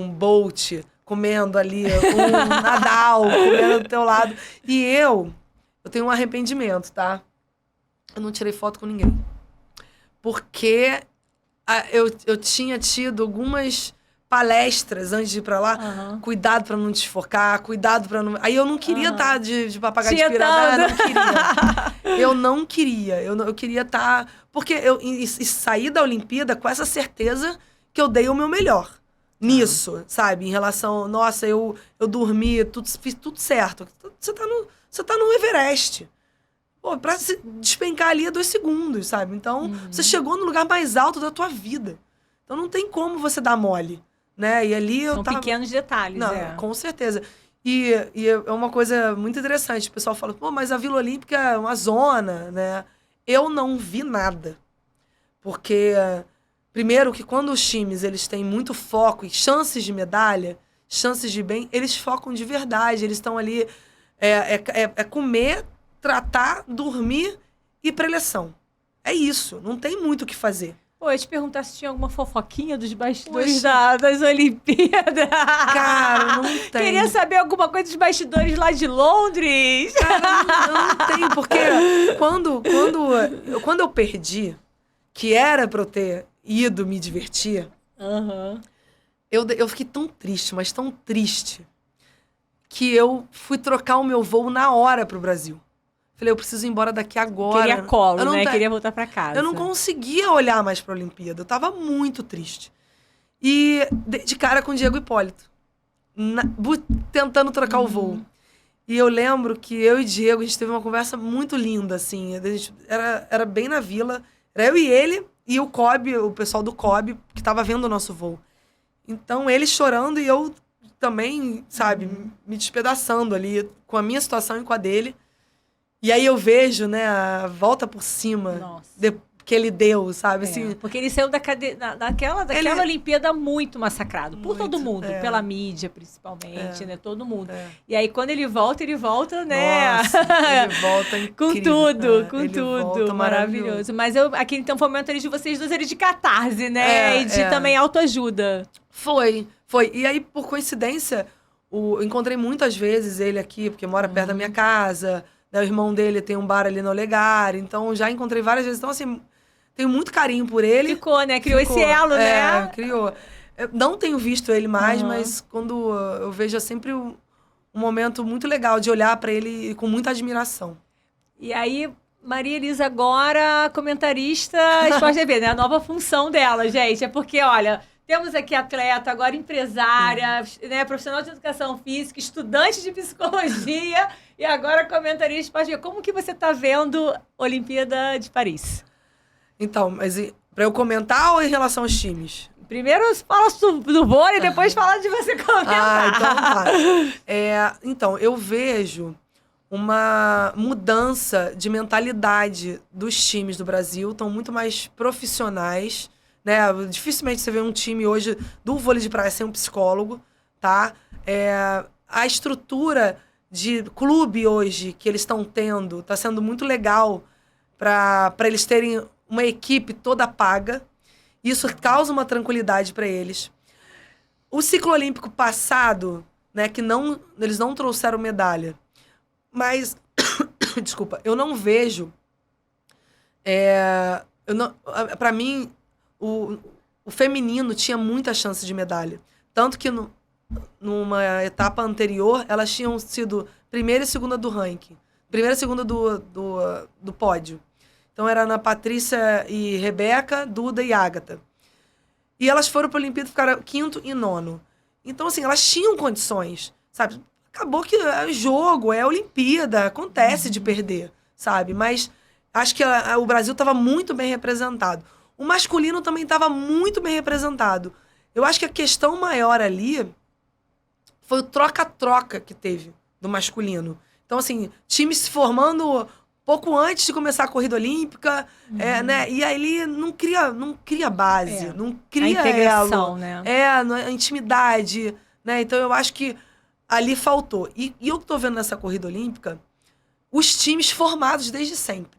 Bolt comendo ali, um Nadal comendo do teu lado. E eu tenho um arrependimento, tá? Eu não tirei foto com ninguém. Porque eu tinha tido algumas palestras antes de ir pra lá. Cuidado pra não desfocar, cuidado pra não... Aí eu não queria estar de papagaio de pirata. Eu não queria. Eu queria estar... Porque eu saí da Olimpíada com essa certeza que eu dei o meu melhor. Nisso, sabe? Em relação... Nossa, eu dormi, fiz tudo certo. Você tá no Everest. Pô, pra se despencar ali é 2 segundos, sabe? Então, você chegou no lugar mais alto da tua vida. Então, não tem como você dar mole, né? E ali São pequenos detalhes, Não, com certeza. E é uma coisa muito interessante. O pessoal fala, pô, mas a Vila Olímpica é uma zona, né? Eu não vi nada. Porque... Primeiro que quando os times eles têm muito foco e chances de medalha, chances de bem, eles focam de verdade. Eles estão ali... comer, tratar, dormir e preleção. É isso. Não tem muito o que fazer. Pô, eu ia te perguntar se tinha alguma fofoquinha dos bastidores das Olimpíadas. Cara, não tem. Queria saber alguma coisa dos bastidores lá de Londres. Cara, não tem. Porque quando eu perdi, que era pra eu ter ido me divertir, eu fiquei tão triste, mas tão triste, que eu fui trocar o meu voo na hora pro Brasil. Falei, eu preciso ir embora daqui agora. Queria colo, né? Queria voltar pra casa. Eu não conseguia olhar mais pra Olimpíada. Eu tava muito triste. E de cara com o Diego Hipólito. Tentando trocar o voo. E eu lembro que eu e o Diego, a gente teve uma conversa muito linda, assim. Era bem na vila. Era eu e ele e o COB, o pessoal do COB, que tava vendo o nosso voo. Então, ele chorando e eu também, sabe, me despedaçando ali com a minha situação e com a dele. E aí eu vejo, né, a volta por cima que ele deu, sabe? Assim, porque ele saiu daquela Olimpíada muito massacrado. Por todo mundo. Pela mídia, principalmente, né? Todo mundo. E aí, quando ele volta, né? Nossa, ele volta incrível. Com tudo. Maravilhoso. Mas aquele então, foi um momento ali de vocês dois, ele de catarse, né? E de também autoajuda. Foi. E aí, por coincidência, eu encontrei muitas vezes ele aqui, porque mora perto da minha casa. Né? O irmão dele tem um bar ali no Olegário. Então, já encontrei várias vezes. Então, assim... Tenho muito carinho por ele. Ficou, né? Criou esse elo, né? Criou. Eu não tenho visto ele mais, mas quando eu vejo é sempre um momento muito legal de olhar para ele com muita admiração. E aí, Maria Elisa agora, comentarista Sport TV, né? A nova função dela, gente. É porque, olha, temos aqui atleta, agora empresária, né? Profissional de educação física, estudante de psicologia e agora comentarista Sport TV. Como que você está vendo a Olimpíada de Paris? Então, mas para eu comentar ou em relação aos times? Primeiro fala do vôlei, depois fala de você comentar. Então tá. Então, eu vejo uma mudança de mentalidade dos times do Brasil. Estão muito mais profissionais, né? Dificilmente você vê um time hoje do vôlei de praia sem um psicólogo, tá? A estrutura de clube hoje que eles estão tendo está sendo muito legal para eles terem uma equipe toda paga. Isso causa uma tranquilidade para eles. O ciclo olímpico passado, né, que eles não trouxeram medalha, mas, desculpa, eu não vejo... Para mim, o feminino tinha muita chance de medalha. Tanto que numa etapa anterior, elas tinham sido primeira e segunda do ranking. Primeira e segunda do pódio. Então, era Ana Patrícia e Rebeca, Duda e Ágata. E elas foram para a Olimpíada e ficaram 5º e 9º. Então, assim, elas tinham condições, sabe? Acabou que é jogo, é Olimpíada, acontece de perder, sabe? Mas acho que o Brasil estava muito bem representado. O masculino também estava muito bem representado. Eu acho que a questão maior ali foi o troca-troca que teve do masculino. Então, assim, times se formando pouco antes de começar a corrida olímpica, né? E aí não cria base, não cria a integração, né? A intimidade, né? Então eu acho que ali faltou. E eu que tô vendo nessa corrida olímpica, os times formados desde sempre.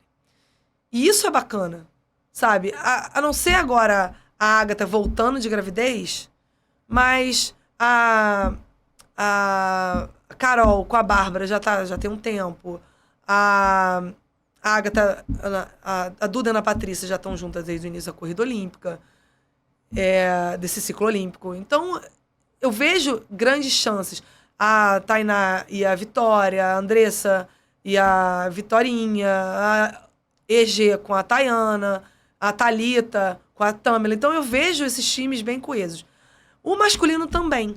E isso é bacana, sabe? A não ser agora a Ágata voltando de gravidez, mas a Carol com a Bárbara já tem um tempo. A Ágata, a Duda e a Ana Patrícia já estão juntas desde o início da corrida olímpica, desse ciclo olímpico. Então, eu vejo grandes chances. A Tainá e a Vitória, a Andressa e a Vitorinha, a EG com a Tayana, a Thalita com a Tâmela. Então, eu vejo esses times bem coesos. O masculino também.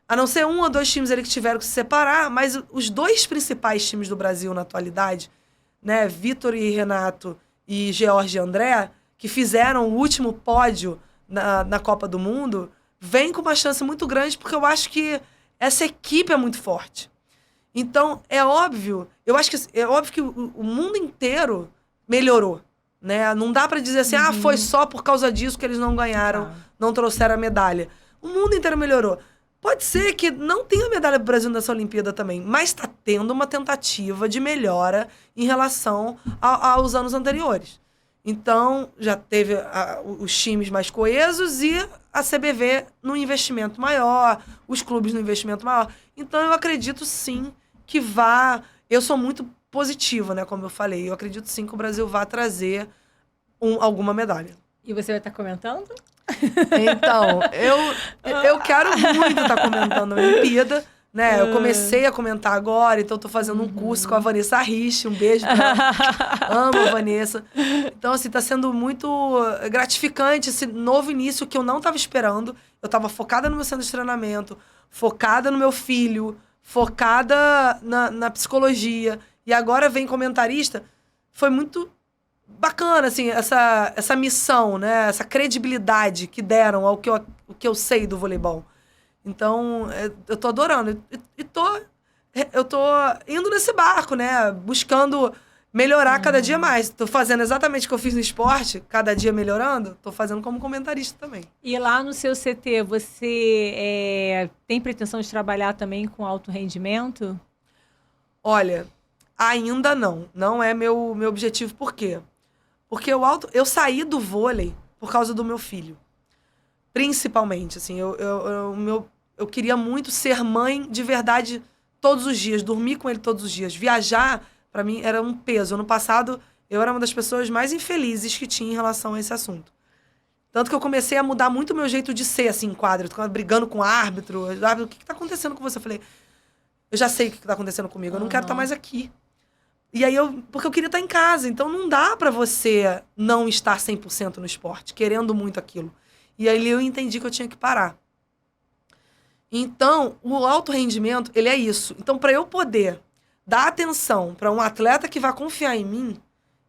A não ser 1 ou 2 times ali que tiveram que se separar, mas os 2 principais times do Brasil na atualidade, né, Vitor e Renato e George e André, que fizeram o último pódio na Copa do Mundo, vem com uma chance muito grande, porque eu acho que essa equipe é muito forte. Então, é óbvio que o mundo inteiro melhorou, né? Não dá para dizer assim, foi só por causa disso que eles não ganharam, não trouxeram a medalha. O mundo inteiro melhorou. Pode ser que não tenha medalha pro Brasil nessa Olimpíada também, mas está tendo uma tentativa de melhora em relação aos anos anteriores. Então, já teve os times mais coesos e a CBV no investimento maior, os clubes no investimento maior. Então, eu acredito sim que eu sou muito positiva, né, como eu falei. Eu acredito sim que o Brasil vai trazer alguma medalha. E você vai estar comentando? Então, eu quero muito estar comentando a Olimpíada, né? Eu comecei a comentar agora, então estou fazendo um curso com a Vanessa Rich, um beijo pra ela. Amo a Vanessa. Então, assim, está sendo muito gratificante esse novo início que eu não estava esperando. Eu estava focada no meu centro de treinamento, focada no meu filho, focada na psicologia. E agora vem comentarista. Foi muito bacana, assim, essa missão, né? Essa credibilidade que deram ao que eu sei do voleibol. Então, eu tô adorando. Eu tô indo nesse barco, né? Buscando melhorar cada dia mais. Tô fazendo exatamente o que eu fiz no esporte, cada dia melhorando. Tô fazendo como comentarista também. E lá no seu CT, você tem pretensão de trabalhar também com alto rendimento? Olha, ainda não. Não é meu objetivo. Por quê? Porque eu saí do vôlei por causa do meu filho. Principalmente, assim, eu queria muito ser mãe de verdade todos os dias, dormir com ele todos os dias. Viajar, pra mim, era um peso. Ano passado, eu era uma das pessoas mais infelizes que tinha em relação a esse assunto. Tanto que eu comecei a mudar muito o meu jeito de ser, assim, em quadro. Eu ficava brigando com o árbitro. O que tá acontecendo com você? Eu falei, eu já sei o que tá acontecendo comigo, eu não quero estar mais aqui. E aí, porque eu queria estar em casa. Então, não dá pra você não estar 100% no esporte, querendo muito aquilo. E aí, eu entendi que eu tinha que parar. Então, o alto rendimento, ele é isso. Então, pra eu poder dar atenção pra um atleta que vai confiar em mim,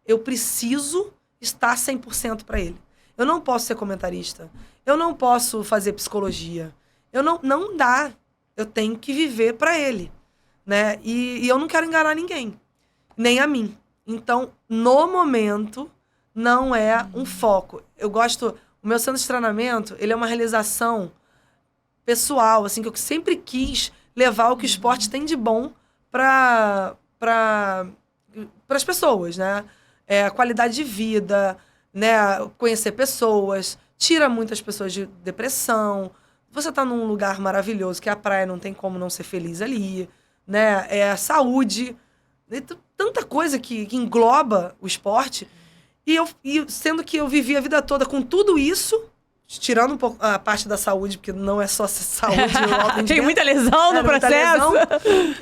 eu preciso estar 100% pra ele. Eu não posso ser comentarista. Eu não posso fazer psicologia. Não dá. Eu tenho que viver pra ele, né? E eu não quero enganar ninguém. Nem a mim. Então, no momento, não é um foco. Eu gosto... O meu centro de treinamento, ele é uma realização pessoal, assim, que eu sempre quis levar o que o esporte tem de bom para as pessoas, né? Qualidade de vida, né? Conhecer pessoas, tira muitas pessoas de depressão. Você tá num lugar maravilhoso, que é a praia, não tem como não ser feliz ali, né? Saúde... Tanta coisa que engloba o esporte. E sendo que eu vivi a vida toda com tudo isso, tirando um pouco a parte da saúde, porque não é só saúde. Tem muita lesão no processo.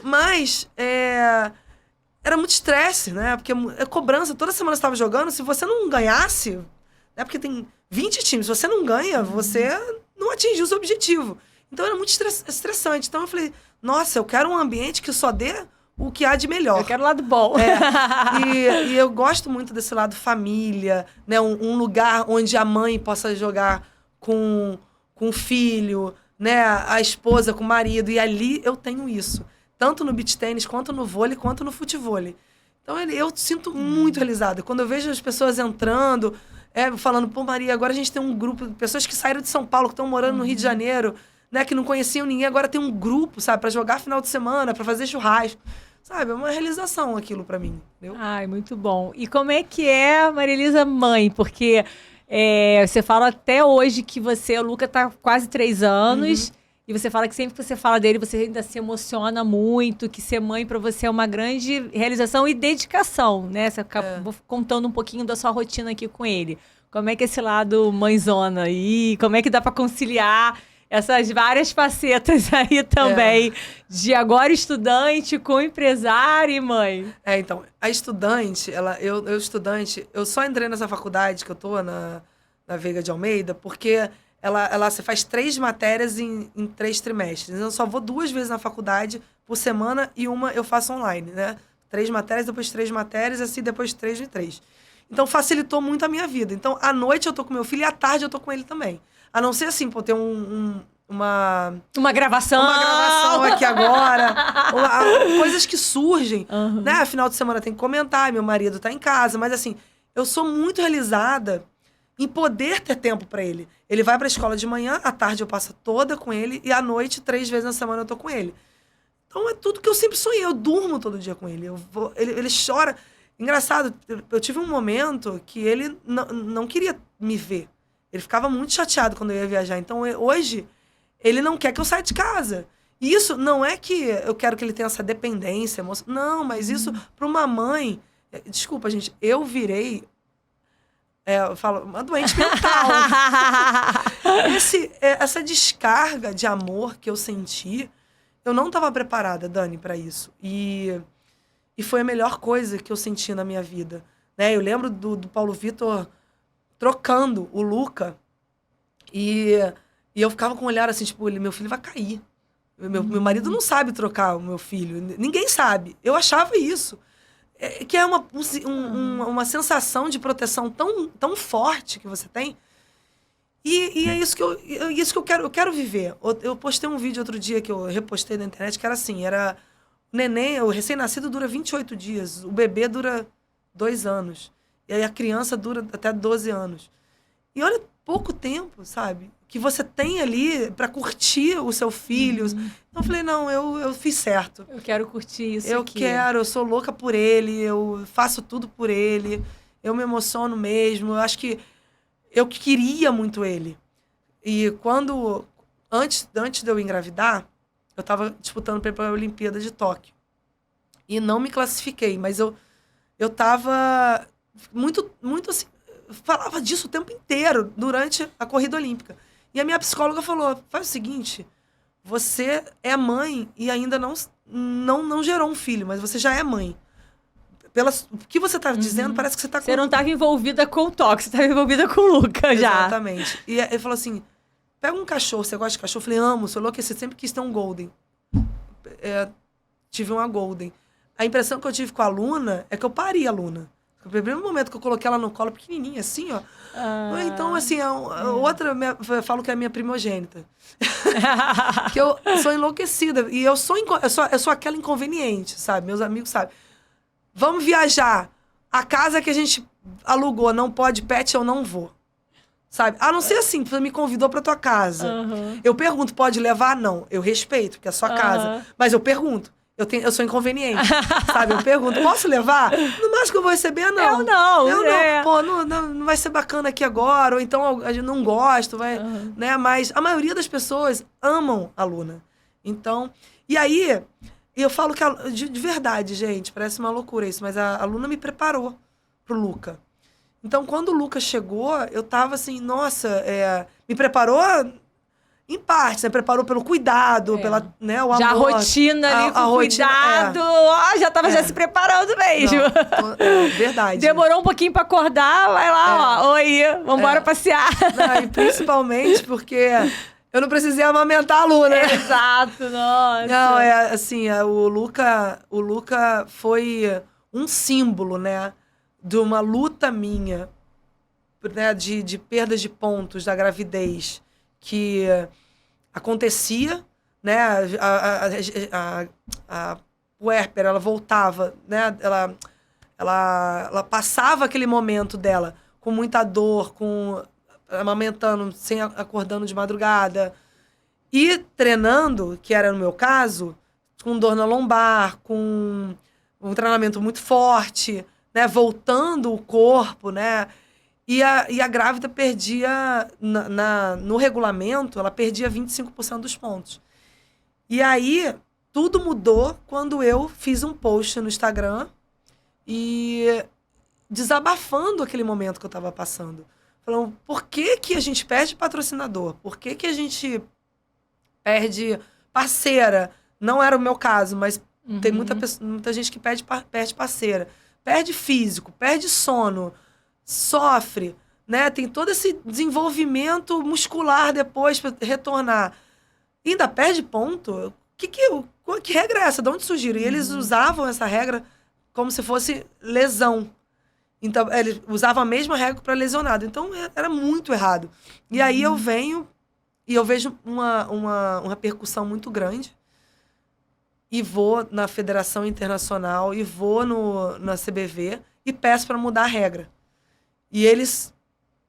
Mas era muito estresse, né? Porque é cobrança. Toda semana você estava jogando. Se você não ganhasse, né? Porque tem 20 times. Se você não ganha, você não atingiu o seu objetivo. Então era muito estressante. Então eu falei, nossa, eu quero um ambiente que só dê o que há de melhor. Eu quero o lado bom. E eu gosto muito desse lado família, né? Um lugar onde a mãe possa jogar com o filho, né? A esposa com o marido. E ali eu tenho isso. Tanto no beach tênis, quanto no vôlei, quanto no futevôlei. Então eu sinto muito realizada. Quando eu vejo as pessoas entrando, falando, pô, Maria, agora a gente tem um grupo de pessoas que saíram de São Paulo, que estão morando no Rio de Janeiro, né? Que não conheciam ninguém, agora tem um grupo, sabe? Pra jogar final de semana, pra fazer churrasco. Sabe, é uma realização aquilo pra mim, entendeu? Ai, muito bom. E como é que é, Maria Elisa, mãe? Porque você fala até hoje que o Luca tá quase 3 anos, e você fala que sempre que você fala dele, você ainda se emociona muito, que ser mãe pra você é uma grande realização e dedicação, né? Você acabou contando um pouquinho da sua rotina aqui com ele. Como é que é esse lado mãezona aí? Como é que dá pra conciliar essas várias facetas aí também, de agora estudante com empresário e mãe? Então, a estudante, eu só entrei nessa faculdade que eu tô, na Veiga de Almeida, porque você faz 3 matérias em 3 trimestres. Eu só vou 2 vezes na faculdade por semana e uma eu faço online, né? 3 matérias, depois 3 matérias, assim, depois 3 e 3. Então, facilitou muito a minha vida. Então, à noite eu tô com meu filho e à tarde eu tô com ele também. A não ser assim, ter uma gravação. Uma gravação aqui agora. Coisas que surgem. Né? Final de semana tem que comentar, meu marido tá em casa. Mas assim, eu sou muito realizada em poder ter tempo pra ele. Ele vai pra escola de manhã, à tarde eu passo toda com ele. E à noite, 3 vezes na semana eu tô com ele. Então é tudo que eu sempre sonhei. Eu durmo todo dia com ele. Ele chora. Engraçado, eu tive um momento que ele não queria me ver. Ele ficava muito chateado quando eu ia viajar. Então, hoje, ele não quer que eu saia de casa. E isso não é que eu quero que ele tenha essa dependência, moça. Não, mas isso, para uma mãe... Desculpa, gente, eu virei... eu falo, uma doente mental. Essa descarga de amor que eu senti, eu não estava preparada, Dani, para isso. E foi a melhor coisa que eu senti na minha vida. Né? Eu lembro do Paulo Vitor trocando o Luca, e eu ficava com um olhar assim, tipo, meu filho vai cair. Meu marido não sabe trocar o meu filho. Ninguém sabe. Eu achava isso. Que é uma sensação de proteção tão forte que você tem. E é isso que eu quero viver. Eu postei um vídeo outro dia que eu repostei na internet, que era assim, o neném, o recém-nascido dura 28 dias, o bebê dura 2 anos. E aí a criança dura até 12 anos. E olha, pouco tempo, sabe? Que você tem ali pra curtir o seu filho. Então eu falei, não, eu fiz certo. Eu quero curtir isso aqui. Eu sou louca por ele, eu faço tudo por ele, eu me emociono mesmo. Eu acho que eu queria muito ele. E antes de eu engravidar, eu tava disputando pra Olimpíada de Tóquio. E não me classifiquei, mas eu tava muito, muito assim, falava disso o tempo inteiro durante a corrida olímpica. E a minha psicóloga falou, faz o seguinte, você é mãe e ainda não gerou um filho, mas você já é mãe. O que você tá dizendo, parece que você tá com... Você não estava envolvida com o Toque, você estava envolvida com o Luca já. Exatamente. E ele falou assim, pega um cachorro, você gosta de cachorro? Eu falei, amo, sou enlouqueci, sempre quis ter um Golden. Tive uma Golden. A impressão que eu tive com a Luna é que eu pari a Luna. No primeiro momento que eu coloquei ela no colo, pequenininha, assim, ó. Então, assim, outra, eu falo que é a minha primogênita. Que eu sou enlouquecida. E eu sou aquela inconveniente, sabe? Meus amigos sabem. Vamos viajar. A casa que a gente alugou não pode pet, eu não vou. Sabe? A não ser assim, você me convidou pra tua casa. Eu pergunto, pode levar? Não. Eu respeito, porque é a sua casa. Mas eu pergunto. Eu sou inconveniente, sabe? Eu pergunto, posso levar? No máximo que eu vou receber, não. Eu não. Pô, não vai ser bacana aqui agora, ou então a gente não gosta, né? Mas a maioria das pessoas amam a Luna. Então, e aí, eu falo que, de verdade, gente, parece uma loucura isso, mas a Luna me preparou pro Luca. Então, quando o Luca chegou, eu tava assim, nossa, me preparou... Em parte, né? Preparou pelo cuidado, pela, né, o amor. Já a rotina ali, com cuidado. Já tava já se preparando mesmo. Verdade. Demorou um pouquinho pra acordar, vai lá, oi, vambora passear. Não, e principalmente porque eu não precisei amamentar a Luna. Exato, nossa. Não, assim, o Luca foi um símbolo, né? De uma luta minha, né, de perdas de pontos da gravidez. Que acontecia, né? A puérpera, ela voltava, né? Ela passava aquele momento dela com muita dor, amamentando, sem acordando de madrugada. E treinando, que era no meu caso, com dor na lombar, com um treinamento muito forte, né? Voltando o corpo, né? E a grávida perdia, no regulamento, ela perdia 25% dos pontos. E aí, tudo mudou quando eu fiz um post no Instagram e desabafando aquele momento que eu estava passando. Falando, por que a gente perde patrocinador? Por que a gente perde parceira? Não era o meu caso, mas tem muita gente que perde parceira. Perde físico, perde sono, sofre, né? Tem todo esse desenvolvimento muscular depois para retornar. E ainda perde ponto? Que regra é essa? De onde surgiram? E eles usavam essa regra como se fosse lesão. Então, eles usavam a mesma regra para lesionado. Então, era muito errado. E aí eu venho e eu vejo uma repercussão muito grande. E vou na Federação Internacional e vou na CBV e peço para mudar a regra. E eles,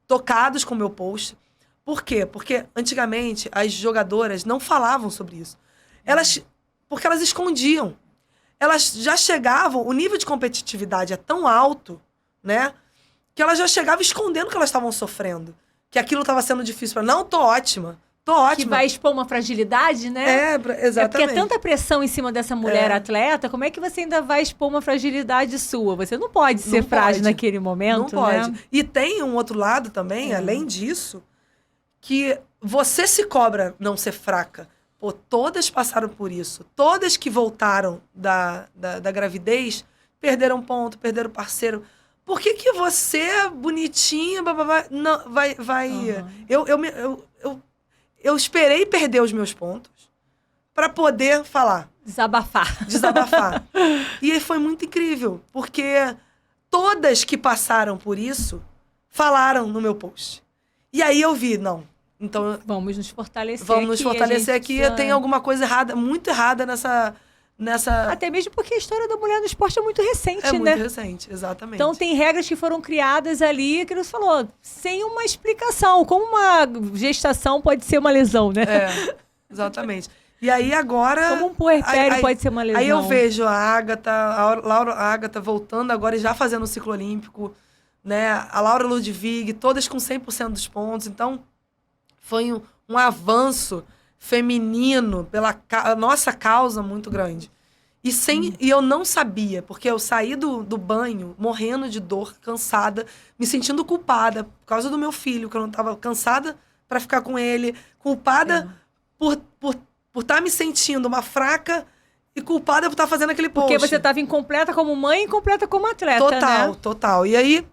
tocados com o meu post. Por quê? Porque antigamente as jogadoras não falavam sobre isso. Porque elas escondiam. Elas já chegavam, o nível de competitividade é tão alto, né? Que elas já chegavam escondendo que elas estavam sofrendo. Que aquilo estava sendo difícil para não, tô ótima. Que vai expor uma fragilidade, né? Exatamente. É porque é tanta pressão em cima dessa mulher atleta, como é que você ainda vai expor uma fragilidade sua? Você não pode ser frágil naquele momento, não pode. Né? E tem um outro lado também, além disso, que você se cobra não ser fraca. Pô, todas passaram por isso. Todas que voltaram da gravidez perderam ponto, perderam parceiro. Por que você, bonitinha, não, vai... Eu esperei perder os meus pontos para poder falar. Desabafar. E aí foi muito incrível, porque todas que passaram por isso falaram no meu post. E aí eu vi, não. Então, vamos nos fortalecer aqui. Vamos nos fortalecer aqui. Tem alguma coisa errada, muito errada nessa... Até mesmo porque a história da mulher no esporte é muito recente, né? É muito recente, exatamente. Então tem regras que foram criadas ali, que você falou, sem uma explicação. Como uma gestação pode ser uma lesão, né? Exatamente. E aí agora... Como um puerpério pode ser uma lesão. Aí eu vejo a Ágata, a Ágata voltando agora e já fazendo o ciclo olímpico, né? A Laura Ludwig, todas com 100% dos pontos. Então, foi um avanço feminino pela nossa causa muito grande. E eu não sabia, porque eu saí do banho morrendo de dor, cansada, me sentindo culpada por causa do meu filho, que eu não estava cansada para ficar com ele, culpada por por estar me sentindo uma fraca e culpada por estar fazendo aquele post. Porque você estava incompleta como mãe e incompleta como atleta, Total, né? total. E aí,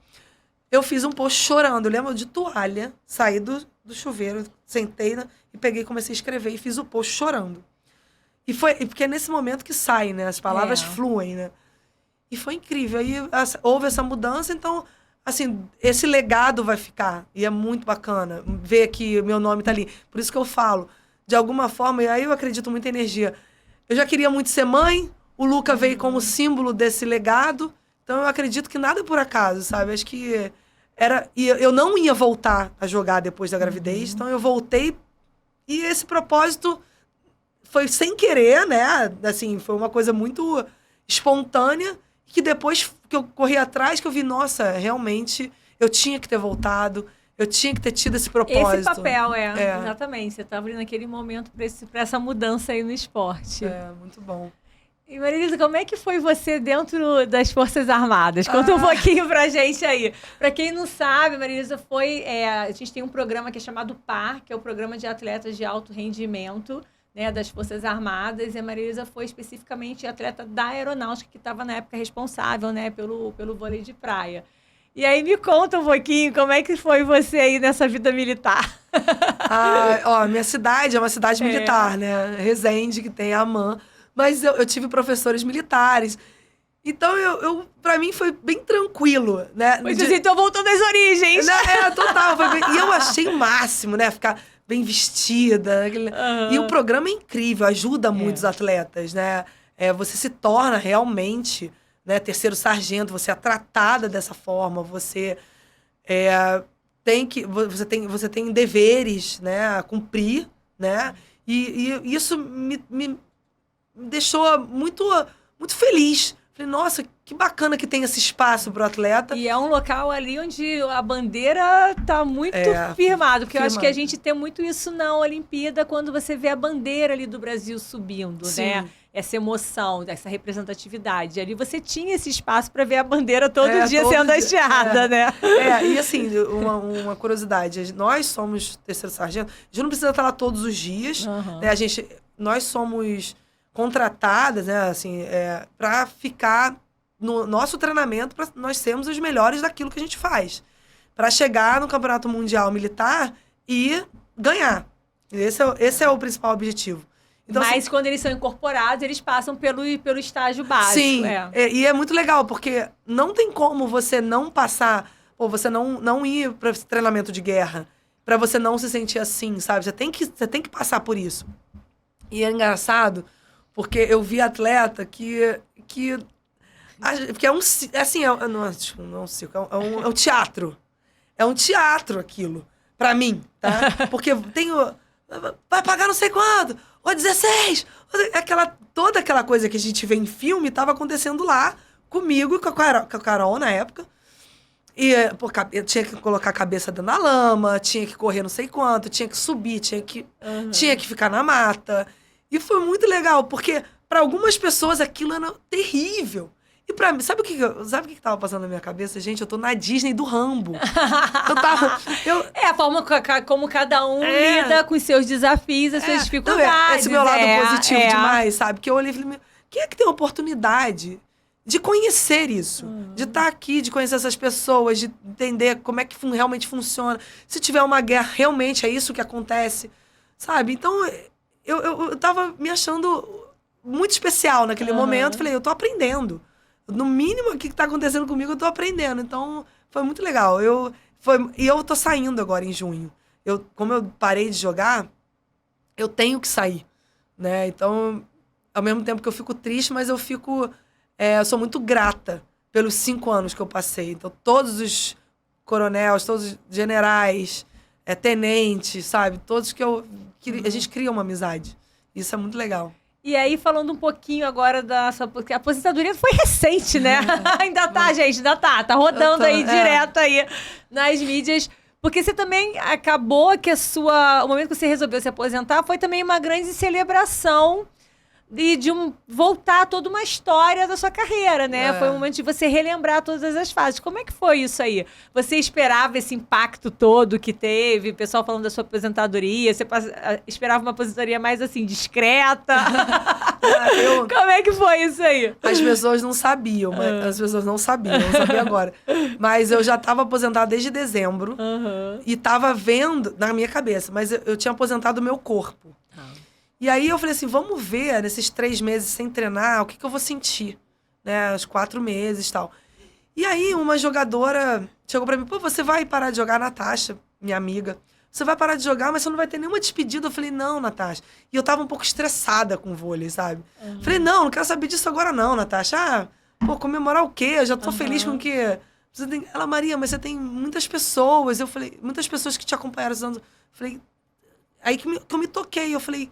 eu fiz um post chorando. Eu lembro de toalha, saí do chuveiro, sentei e peguei e comecei a escrever e fiz o post chorando. Porque é nesse momento que sai, né? As palavras fluem, né? E foi incrível. Aí houve essa mudança, então, assim, esse legado vai ficar. E é muito bacana ver que meu nome tá ali. Por isso que eu falo, de alguma forma, e aí eu acredito muito em energia. Eu já queria muito ser mãe, o Luca veio como símbolo desse legado. Então eu acredito que nada é por acaso, sabe? Acho que e eu não ia voltar a jogar depois da gravidez, então eu voltei e esse propósito foi sem querer, né? Assim, foi uma coisa muito espontânea, que depois que eu corri atrás, que eu vi, nossa, realmente eu tinha que ter voltado, eu tinha que ter tido esse propósito. Esse papel, exatamente. Você estava ali naquele momento para essa mudança aí no esporte. É, muito bom. E, Maria-Elisa, como é que foi você dentro das Forças Armadas? Conta um pouquinho pra gente aí. Pra quem não sabe, Maria-Elisa a gente tem um programa que é chamado PAR, que é o Programa de Atletas de Alto Rendimento, né, das Forças Armadas. E a Maria-Elisa foi especificamente atleta da aeronáutica, que estava na época responsável, né, pelo vôlei de praia. E aí me conta um pouquinho como é que foi você aí nessa vida militar. Minha cidade é uma cidade militar, né? Resende, que tem a AMAN. Mas eu tive professores militares. Então, pra mim, foi bem tranquilo, né? Pois assim, tô voltando às origens. Total. E eu achei o máximo, né? Ficar bem vestida. E o programa é incrível, ajuda muitos atletas, né? Você se torna realmente, né, terceiro sargento, você é tratada dessa forma, você tem deveres, né, a cumprir, né? E isso me deixou muito, muito feliz. Falei, nossa, que bacana que tem esse espaço para o atleta. E é um local ali onde a bandeira tá muito firmada. Porque eu acho que a gente tem muito isso na Olimpíada, quando você vê a bandeira ali do Brasil subindo, né? Essa emoção, essa representatividade. Ali você tinha esse espaço para ver a bandeira todo dia sendo hasteada, né? E assim, uma curiosidade. Nós somos terceiro sargento. A gente não precisa estar lá todos os dias. Né? Nós somos contratadas, né, assim, para ficar no nosso treinamento, para nós sermos os melhores daquilo que a gente faz. Para chegar no Campeonato Mundial Militar e ganhar. Esse é o principal objetivo. Então, mas assim, quando eles são incorporados, eles passam pelo estágio básico. Sim, e é muito legal, porque não tem como você não passar, ou você não ir para treinamento de guerra, para você não se sentir assim, sabe? Você tem que passar por isso. E é engraçado, porque eu vi atleta que é um, assim, não é um circo, é um teatro. É um teatro aquilo, pra mim, tá? Porque vai pagar não sei quanto, ou 16, toda aquela coisa que a gente vê em filme tava acontecendo lá, comigo e com a Carol na época. E eu tinha que colocar a cabeça dentro da lama, tinha que correr não sei quanto, tinha que subir, tinha que ficar na mata. E foi muito legal, porque para algumas pessoas aquilo era terrível. E pra mim, sabe o que tava passando na minha cabeça? Gente, eu tô na Disney do Rambo. É a forma como cada um lida com os seus desafios, as suas dificuldades. Esse meu lado positivo demais, sabe? Que eu olhei e falei, quem é que tem a oportunidade de conhecer isso? De estar aqui, de conhecer essas pessoas, de entender como é que realmente funciona. Se tiver uma guerra, realmente é isso que acontece, sabe? Então, eu tava me achando muito especial naquele momento. Falei, eu tô aprendendo. No mínimo, o que tá acontecendo comigo, eu tô aprendendo. Então, foi muito legal. E eu tô saindo agora em junho. Como eu parei de jogar, eu tenho que sair, né? Então, ao mesmo tempo que eu fico triste, mas eu sou muito grata pelos 5 anos que eu passei. Então, todos os coronéis, todos os generais, tenentes, sabe? Todos a gente cria uma amizade. Isso é muito legal. E aí, falando um pouquinho agora porque a aposentadoria foi recente, né? Ainda tá, gente, ainda tá. Tá rodando aí direto aí nas mídias. Porque você também acabou que o momento que você resolveu se aposentar foi também uma grande celebração e de voltar toda uma história da sua carreira, né? Foi um momento de você relembrar todas as fases. Como é que foi isso aí? Você esperava esse impacto todo que teve? O pessoal falando da sua aposentadoria, você esperava uma aposentadoria mais, assim, discreta? Como é que foi isso aí? As pessoas não sabiam, as pessoas não sabiam agora. Mas eu já estava aposentada desde dezembro e estava vendo, na minha cabeça, mas eu tinha aposentado o meu corpo. E aí eu falei assim, vamos ver nesses 3 meses sem treinar, o que eu vou sentir, né? Os 4 meses e tal. E aí uma jogadora chegou pra mim, pô, você vai parar de jogar, Natasha, minha amiga. Você vai parar de jogar, mas você não vai ter nenhuma despedida. Eu falei, não, Natasha. E eu tava um pouco estressada com o vôlei, sabe? Falei, não quero saber disso agora não, Natasha. Pô, comemorar o quê? Eu já tô feliz com o quê? Ela, Maria, mas você tem muitas pessoas. Eu falei, muitas pessoas que te acompanharam esses anos. Eu falei, aí que eu me toquei. Eu falei,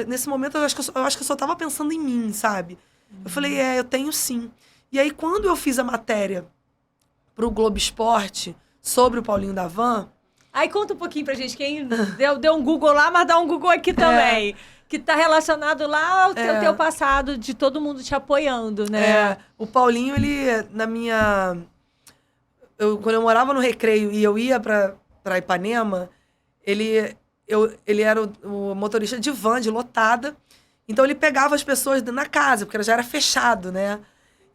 nesse momento eu acho que eu só tava pensando em mim, sabe? Eu falei, eu tenho sim. E aí, quando eu fiz a matéria pro Globo Esporte sobre o Paulinho Davan... Aí conta um pouquinho pra gente, quem deu um Google lá, mas dá um Google aqui também. Que tá relacionado lá ao teu passado, de todo mundo te apoiando, né? O Paulinho, ele, quando eu morava no Recreio e eu ia pra Ipanema, ele era o motorista de van, de lotada. Então, ele pegava as pessoas na casa, porque já era fechado, né?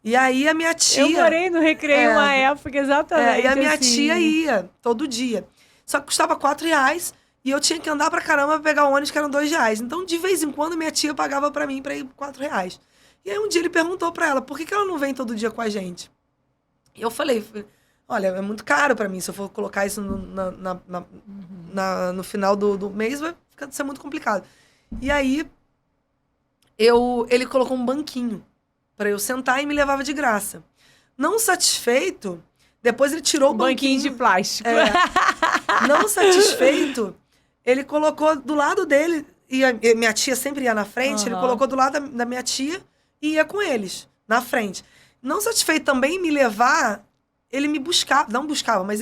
E aí, a minha tia... Eu morei no Recreio uma época, exatamente. E a minha tia ia, todo dia. Só que custava R$4 e eu tinha que andar pra caramba pra pegar o ônibus, que eram R$2. Então, de vez em quando, minha tia pagava pra mim pra ir R$4. E aí, um dia ele perguntou pra ela, por que ela não vem todo dia com a gente? E eu falei, olha, é muito caro pra mim. Se eu for colocar isso no final do mês, vai ser muito complicado. E aí, ele colocou um banquinho pra eu sentar e me levava de graça. Não satisfeito... Depois ele tirou o banquinho de plástico. Não satisfeito, ele colocou do lado dele, e minha tia sempre ia na frente, ele colocou do lado da minha tia e ia com eles, na frente. Não satisfeito também em me levar, ele me buscava, não buscava, mas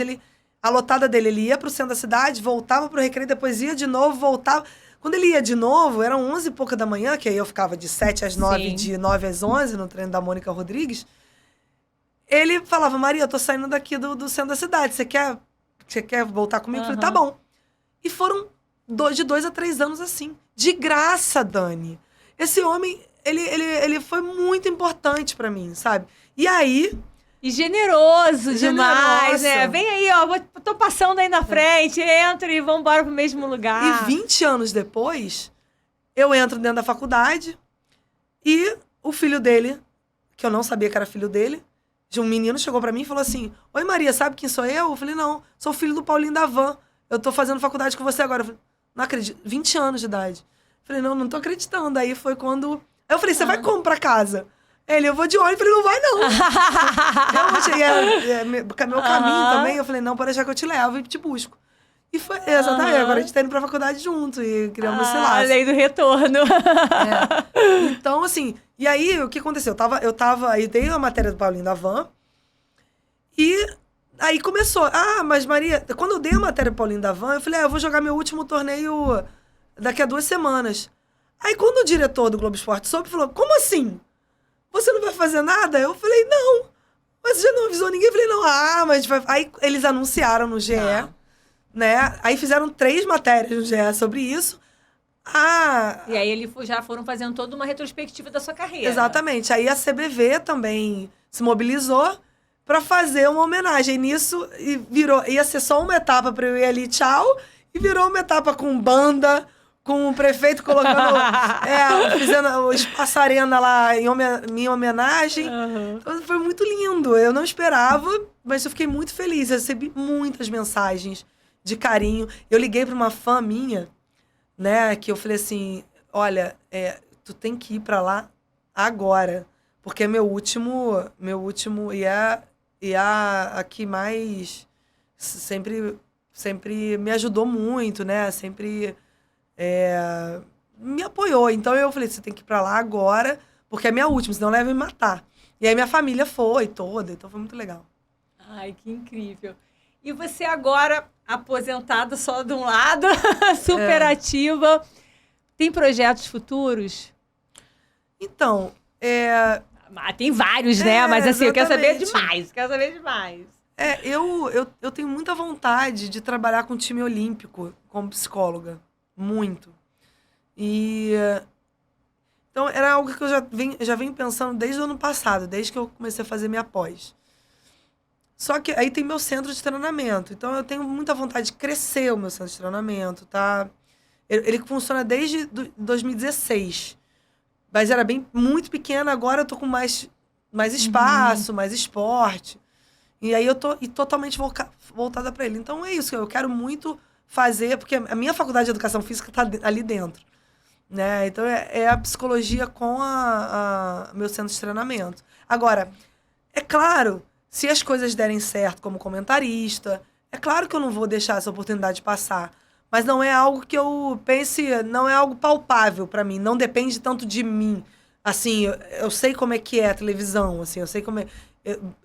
a lotada dele, ele ia pro centro da cidade, voltava pro Recreio, depois ia de novo, voltava. Quando ele ia de novo, eram 11 e pouca da manhã, que aí eu ficava de 7 às 9, de 9 às 11, no treino da Mônica Rodrigues. Ele falava, Maria, eu tô saindo daqui do centro da cidade, você quer voltar comigo? Eu falei, tá bom. E foram de 2 a 3 anos assim. De graça, Dani. Esse homem, ele foi muito importante pra mim, sabe? E aí... E generoso demais, né? Vem aí, ó, tô passando aí na frente, entra e vamos embora pro mesmo lugar. E 20 anos depois, eu entro dentro da faculdade e o filho dele, que eu não sabia que era filho dele, um menino chegou pra mim e falou assim, oi Maria, sabe quem sou eu? Eu falei, não, sou filho do Paulinho Davan. Eu tô fazendo faculdade com você agora. Eu falei, não acredito, 20 anos de idade. Eu falei, não tô acreditando. Aí foi quando... Aí eu falei, você vai como pra casa? Eu vou de ônibus. Eu falei, não vai não. Eu cheguei, meu caminho também. Eu falei, não, pode deixar que eu te levo e te busco. E foi, exatamente, agora a gente tá indo pra faculdade junto e criamos esse laço. A lei do retorno. Então, assim, e aí o que aconteceu? Aí dei a matéria do Paulinho Davan e aí começou. Mas Maria, quando eu dei a matéria do Paulinho Davan, eu falei, eu vou jogar meu último torneio daqui a 2 semanas. Aí quando o diretor do Globo Esporte soube, falou, como assim? Você não vai fazer nada? Eu falei, não. Mas você já não avisou ninguém? Eu falei, não, mas a gente vai... Aí eles anunciaram no GE. Né? Aí fizeram 3 matérias no GE sobre isso. E aí eles já foram fazendo toda uma retrospectiva da sua carreira. Exatamente. Aí a CBV também se mobilizou para fazer uma homenagem nisso e ia ser só uma etapa para eu ir ali, tchau, e virou uma etapa com banda, com o prefeito colocando, fazendo o Espaço Arena lá em minha homenagem. Então foi muito lindo. Eu não esperava, mas eu fiquei muito feliz. Eu recebi muitas mensagens de carinho. Eu liguei para uma fã minha, né, que eu falei assim, olha, tu tem que ir para lá agora, porque é meu último e a que mais sempre me ajudou muito, né, sempre me apoiou. Então eu falei, você tem que ir para lá agora, porque é minha última, senão ela vai me matar. E aí minha família foi toda, então foi muito legal. Ai, que incrível. E você agora, aposentada só de um lado, super ativa. Tem projetos futuros? Então, Tem vários, né? Mas assim, eu quero saber exatamente. demais. Eu tenho muita vontade de trabalhar com time olímpico como psicóloga. Muito. E então era algo que eu já venho pensando desde o ano passado, desde que eu comecei a fazer minha pós. Só que aí tem meu centro de treinamento. Então eu tenho muita vontade de crescer o meu centro de treinamento, tá? Ele funciona desde 2016. Mas era muito pequeno, agora eu tô com mais espaço, mais esporte. E aí eu tô totalmente voltada para ele. Então é isso, eu quero muito fazer, porque a minha faculdade de educação física tá ali dentro, né? Então é a psicologia com meu centro de treinamento. Agora, é claro, se as coisas derem certo como comentarista, é claro que eu não vou deixar essa oportunidade passar. Mas não é algo que eu pense, não é algo palpável para mim, não depende tanto de mim. Assim, eu sei como é que é a televisão, assim, eu sei como é.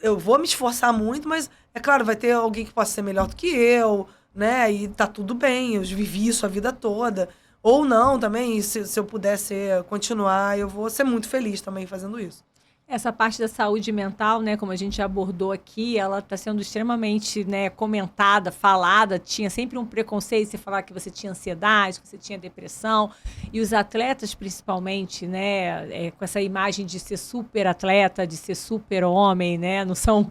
Eu vou me esforçar muito, mas é claro, vai ter alguém que possa ser melhor do que eu, né? E tá tudo bem, eu vivi isso a vida toda. Ou não também, se eu pudesse continuar, eu vou ser muito feliz também fazendo isso. Essa parte da saúde mental, né, como a gente abordou aqui, ela está sendo extremamente, né, comentada, falada. Tinha sempre um preconceito você falar que você tinha ansiedade, que você tinha depressão. E os atletas, principalmente, né, com essa imagem de ser super atleta, de ser super homem, né, não são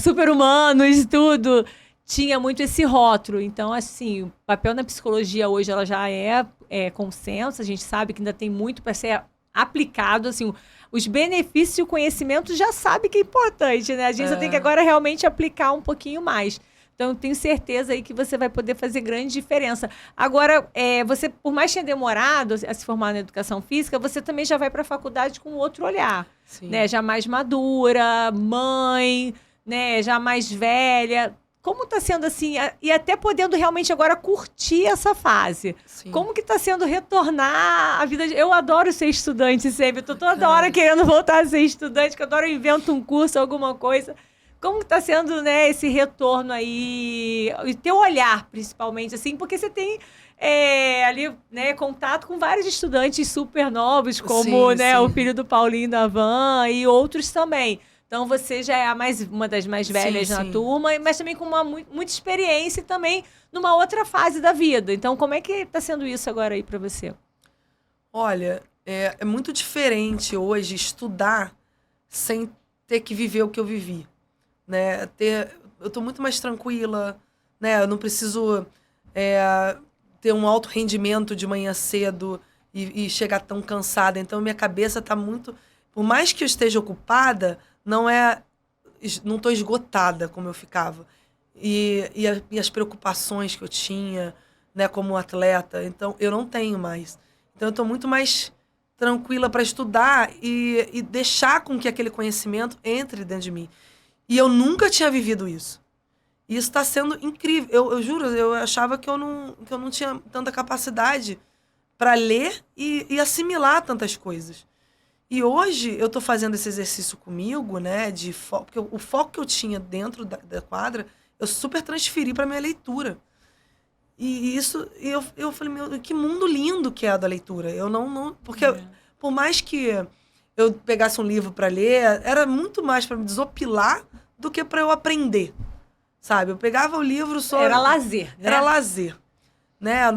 super humanos, tudo. Tinha muito esse rótulo. Então, assim, o papel na psicologia hoje ela já é consenso. A gente sabe que ainda tem muito para ser aplicado, assim, os benefícios e o conhecimento já sabe que é importante, né? A gente só tem que agora realmente aplicar um pouquinho mais. Então, eu tenho certeza aí que você vai poder fazer grande diferença. Agora, você, por mais que tenha demorado a se formar na educação física, você também já vai para a faculdade com outro olhar, né? Já mais madura, mãe, né? Já mais velha. Como está sendo assim, e até podendo realmente agora curtir essa fase? Sim. Como que está sendo retornar a vida? Eu adoro ser estudante sempre, eu tô toda hora querendo voltar a ser estudante, que eu adoro invento um curso, alguma coisa. Como que está sendo, né, esse retorno aí, e teu olhar, principalmente, assim, porque você tem ali, né, contato com vários estudantes super novos, como, Sim, né, sim. o filho do Paulinho da Van e outros também. Então, você já é uma das mais velhas na turma, mas também com muita experiência e também numa outra fase da vida. Então, como é que está sendo isso agora aí para você? Olha, é muito diferente hoje estudar sem ter que viver o que eu vivi, né? Eu tô muito mais tranquila, né? Eu não preciso ter um alto rendimento de manhã cedo e chegar tão cansada. Então, minha cabeça tá muito... Por mais que eu esteja ocupada, não tô esgotada como eu ficava. E as preocupações que eu tinha, né, como atleta, então eu não tenho mais. Então eu tô muito mais tranquila para estudar e deixar com que aquele conhecimento entre dentro de mim. E eu nunca tinha vivido isso. E isso está sendo incrível. Eu juro, eu achava que eu não tinha tanta capacidade para ler e assimilar tantas coisas. E hoje eu tô fazendo esse exercício comigo, né, de foco, porque o foco que eu tinha dentro da quadra, eu super transferi para minha leitura. E eu falei, meu, que mundo lindo que é a da leitura. Eu não porque por mais que eu pegasse um livro para ler, era muito mais para me desopilar do que para eu aprender. Sabe? Eu pegava o livro só Era lazer, né? Era lazer, né?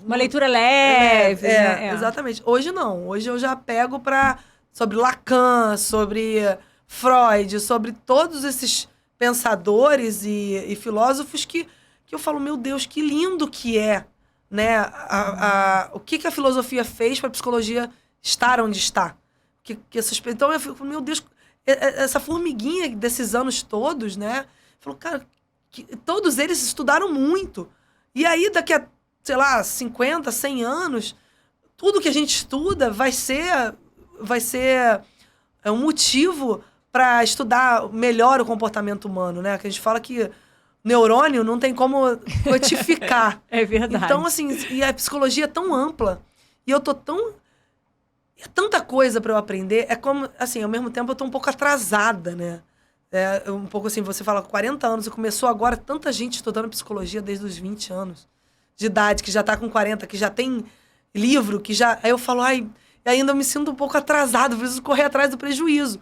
Uma leitura leve, né? Exatamente. Hoje não. Hoje eu já pego sobre Lacan, sobre Freud, sobre todos esses pensadores e filósofos que eu falo, meu Deus, que lindo que é, né? O que a filosofia fez para a psicologia estar onde está. Então eu fico, meu Deus, essa formiguinha desses anos todos, né? Falou, cara, todos eles estudaram muito. E aí, daqui a, sei lá, 50, 100 anos, tudo que a gente estuda vai ser um motivo para estudar melhor o comportamento humano, né? Que a gente fala que neurônio não tem como quantificar. É verdade. Então, assim, e a psicologia é tão ampla, e eu tô é tanta coisa para eu aprender, é como, assim, ao mesmo tempo eu tô um pouco atrasada, né? Um pouco assim, você fala 40 anos, e começou agora tanta gente estudando psicologia desde os 20 anos de idade, que já tá com 40, que já tem livro, que já... Aí eu falo, E ainda eu me sinto um pouco atrasado, preciso correr atrás do prejuízo.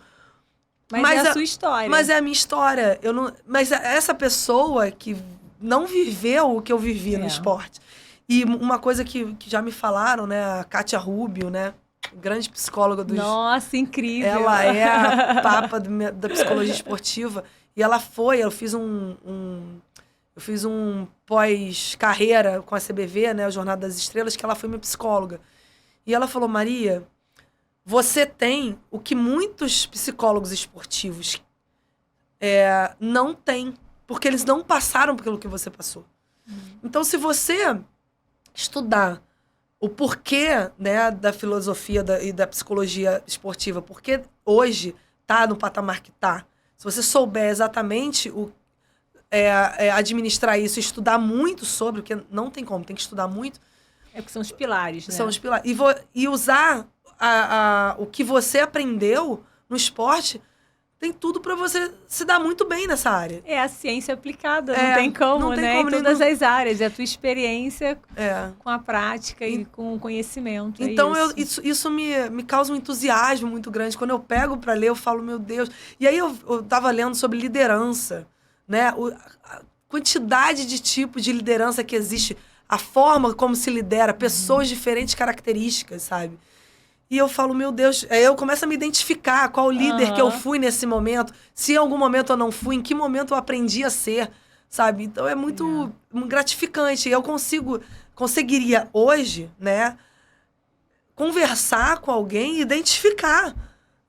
Mas é a sua história. Mas é a minha história. Mas essa pessoa que não viveu o que eu vivi no esporte. E uma coisa que já me falaram, né? A Kátia Rubio, né? Grande psicóloga dos... Nossa, incrível! Ela é a papa da psicologia esportiva. E eu fiz um pós-carreira com a CBV, né? O Jornada das Estrelas, que ela foi minha psicóloga. E ela falou, Maria, você tem o que muitos psicólogos esportivos não têm, porque eles não passaram pelo que você passou. Então, se você estudar o porquê, né, da filosofia e da psicologia esportiva, porque hoje tá no patamar que tá, se você souber exatamente administrar isso, estudar muito sobre, porque não tem como, tem que estudar muito. É porque são os pilares, né? São os pilares. E usar o que você aprendeu no esporte, tem tudo para você se dar muito bem nessa área. É a ciência aplicada, não tem como, né? Em todas as áreas. É a tua experiência com a prática e com o conhecimento. Então, isso me causa um entusiasmo muito grande. Quando eu pego para ler, eu falo, meu Deus. E aí eu tava lendo sobre liderança, né? A quantidade de tipos de liderança que existe, a forma como se lidera, pessoas de diferentes características, sabe? E eu falo, meu Deus, aí eu começo a me identificar qual líder que eu fui nesse momento, se em algum momento eu não fui, em que momento eu aprendi a ser, sabe? Então é muito gratificante. E eu conseguiria hoje, né, conversar com alguém e identificar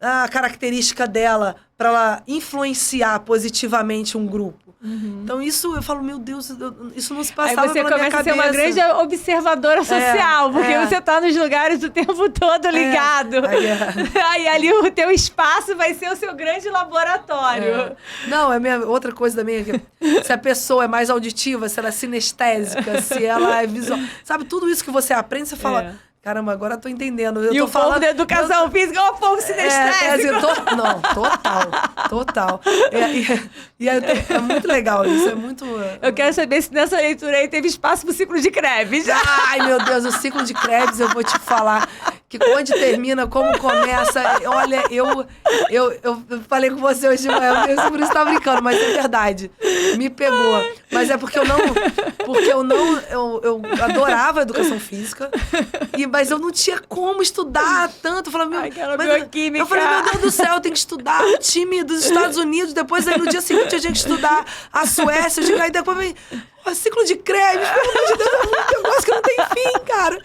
a característica dela para ela influenciar positivamente um grupo. Então, isso, eu falo, meu Deus, isso não se passava pela minha cabeça. Aí você começa a ser uma grande observadora social, porque você tá nos lugares o tempo todo ligado. Aí ali o teu espaço vai ser o seu grande laboratório. Não, outra coisa também é que se a pessoa é mais auditiva, se ela é sinestésica, se ela é visual. Sabe, tudo isso que você aprende, você fala... Caramba, agora eu tô entendendo. O povo da educação física é o povo sinestésico. Não, total. É muito legal isso, é muito... Eu quero saber se nessa leitura aí teve espaço pro ciclo de Krebs. Ai, meu Deus, o ciclo de Krebs, eu vou te falar que onde termina, como começa... Olha, eu falei com você hoje de manhã, eu por isso tava brincando, mas é verdade. Me pegou. Mas é porque eu adorava educação física, mas eu não tinha como estudar tanto. Eu falei, meu Deus do céu, eu tenho que estudar o time dos Estados Unidos. Depois, aí, no dia seguinte, eu tinha que estudar a Suécia. Aí depois vem ciclo de Krebs. Pelo amor de Deus, é um negócio que não tem fim, cara.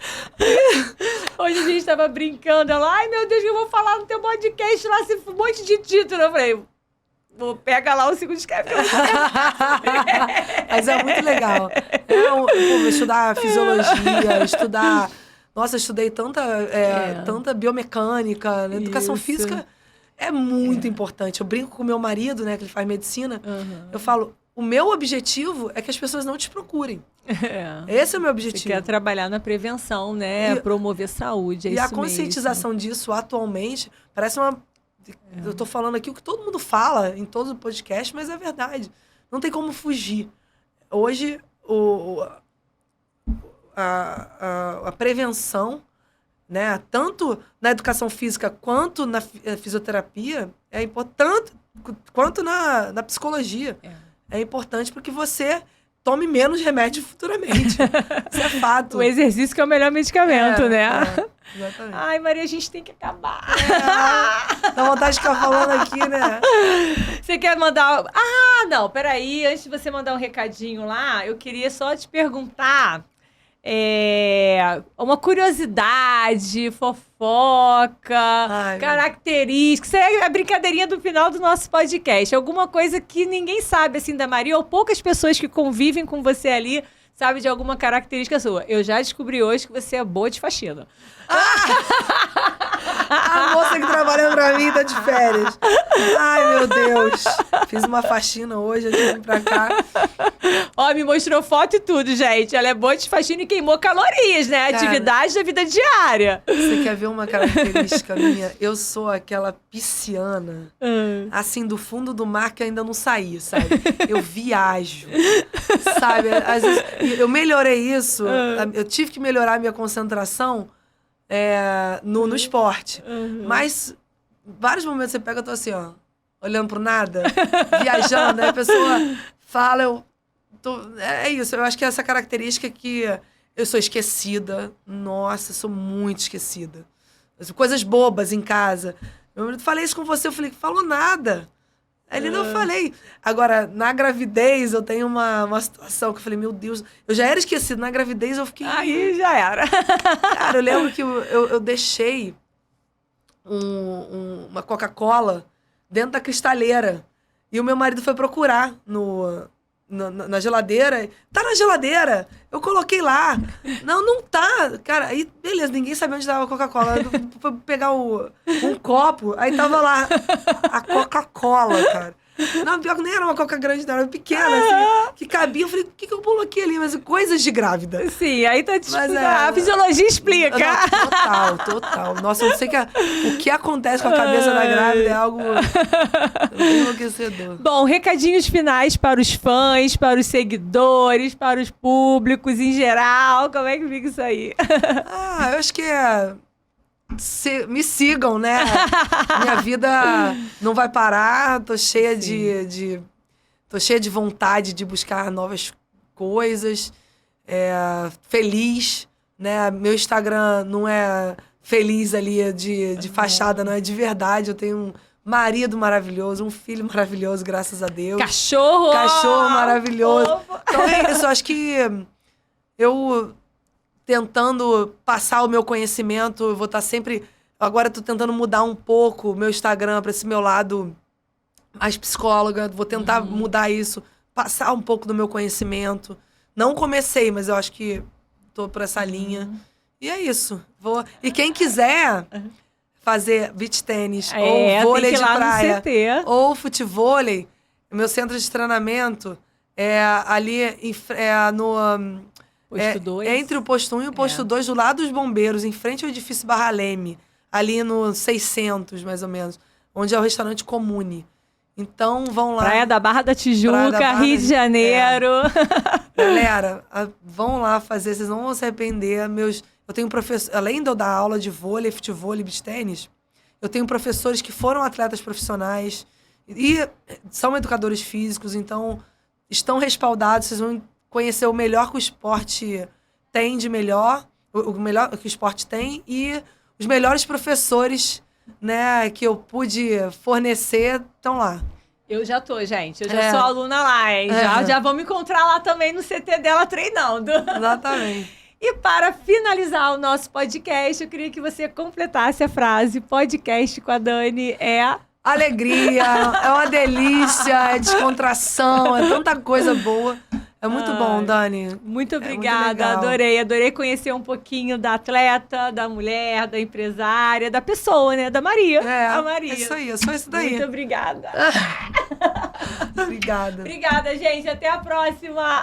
Hoje a gente tava brincando. Ela, ai, meu Deus, que eu vou falar no teu podcast lá, um monte de título. Eu falei... Pega lá o ciclo de Krebs. Mas é muito legal. Estudar fisiologia, estudar... Nossa, eu estudei tanta biomecânica. Né? Educação física é muito importante. Eu brinco com o meu marido, né, que ele faz medicina. Eu falo, o meu objetivo é que as pessoas não te procurem. Esse é o meu objetivo. Você quer trabalhar na prevenção, né? Promover saúde, é isso mesmo. E a conscientização disso, atualmente, parece uma... Eu tô falando aqui o que todo mundo fala em todo o podcast, mas é verdade. Não tem como fugir. Hoje, a prevenção, né, tanto na educação física quanto na fisioterapia, é importante, quanto na psicologia. É importante porque você tome menos remédio futuramente. Isso é fato. O exercício que é o melhor medicamento, né? Exatamente. Ai, Maria, a gente tem que acabar. Dá vontade de ficar falando aqui, né? Você quer mandar... Ah, não, peraí. Antes de você mandar um recadinho lá, eu queria só te perguntar... uma curiosidade, fofoca, característica. Isso é a brincadeirinha do final do nosso podcast. Alguma coisa que ninguém sabe, assim, da Maria, ou poucas pessoas que convivem com você ali sabem de alguma característica sua. Eu já descobri hoje que você é boa de faxina. A moça que trabalhando pra mim tá de férias. Ai, meu Deus. Fiz uma faxina hoje, eu vim pra cá. Ó, me mostrou foto e tudo, gente. Ela é boa de faxina e queimou calorias, né? Atividade da vida diária. Você quer ver uma característica minha? Eu sou aquela pisciana, assim, do fundo do mar que ainda não saí, sabe? Eu viajo, sabe? Às vezes, eu melhorei isso, eu tive que melhorar a minha concentração no esporte. Mas vários momentos você pega, eu tô assim, ó, olhando pro nada, viajando, aí a pessoa fala, é isso, eu acho que é essa característica que eu sou esquecida. Nossa, eu sou muito esquecida. Coisas bobas em casa. Eu falei isso com você, eu falei, falou nada. Aí ele, não falei. Agora, na gravidez, eu tenho uma situação que eu falei, meu Deus, eu já era esquecida. Na gravidez, eu fiquei... Aí já era. Cara, eu lembro que eu deixei uma Coca-Cola dentro da cristaleira. E o meu marido foi procurar na geladeira. Tá na geladeira. Eu coloquei lá. Não tá. Cara, aí, beleza, ninguém sabia onde tava a Coca-Cola. Eu fui pegar um copo, aí tava lá a Coca-Cola, cara. Não, pior que nem era uma Coca grande, não, era pequena, assim, que cabia. Eu falei, o que eu coloquei ali? Mas coisas de grávida. Sim, aí tá a fisiologia explica. Não, total. Nossa, eu não sei o que acontece com a cabeça da grávida, é algo enlouquecedor. Bom, recadinhos finais para os fãs, para os seguidores, para os públicos em geral. Como é que fica isso aí? Eu acho que me sigam, né? Minha vida não vai parar. Tô cheia tô cheia de vontade de buscar novas coisas. Feliz, né? Meu Instagram não é feliz ali de fachada, não é de verdade. Eu tenho um marido maravilhoso, um filho maravilhoso, graças a Deus. Cachorro maravilhoso. Então é isso, eu acho que eu tentando passar o meu conhecimento, eu vou estar sempre... Agora eu tô tentando mudar um pouco o meu Instagram para esse meu lado mais psicóloga. Vou tentar mudar isso, passar um pouco do meu conhecimento. Não comecei, mas eu acho que tô por essa linha. E é isso. E quem quiser fazer beach tênis, ou vôlei de praia, ou futevôlei, o meu centro de treinamento é ali no... Posto 2. Entre o posto 1 e o posto 2, do lado dos bombeiros, em frente ao edifício Barra Leme, ali no 600, mais ou menos, onde é o restaurante Comune. Então, vão lá. Praia da Barra da Tijuca, Rio de Janeiro. Galera, vão lá fazer, vocês não vão se arrepender. Eu tenho professor, além de eu dar aula de vôlei, futevôlei, beach tênis, eu tenho professores que foram atletas profissionais e são educadores físicos, então estão respaldados, vocês vão conhecer o melhor que o esporte tem de melhor, o melhor que o esporte tem, e os melhores professores, né, que eu pude fornecer estão lá. Eu já tô, gente. Eu já sou aluna lá, hein? Já vou me encontrar lá também no CT dela treinando. Exatamente. E para finalizar o nosso podcast, eu queria que você completasse a frase: podcast com a Dani é... alegria, é uma delícia, é descontração, é tanta coisa boa. É muito bom, Dani. Muito obrigada, adorei conhecer um pouquinho da atleta, da mulher, da empresária, da pessoa, né? Da Maria. A Maria. É isso aí, é só isso daí. Muito obrigada. Obrigada. Obrigada, gente. Até a próxima.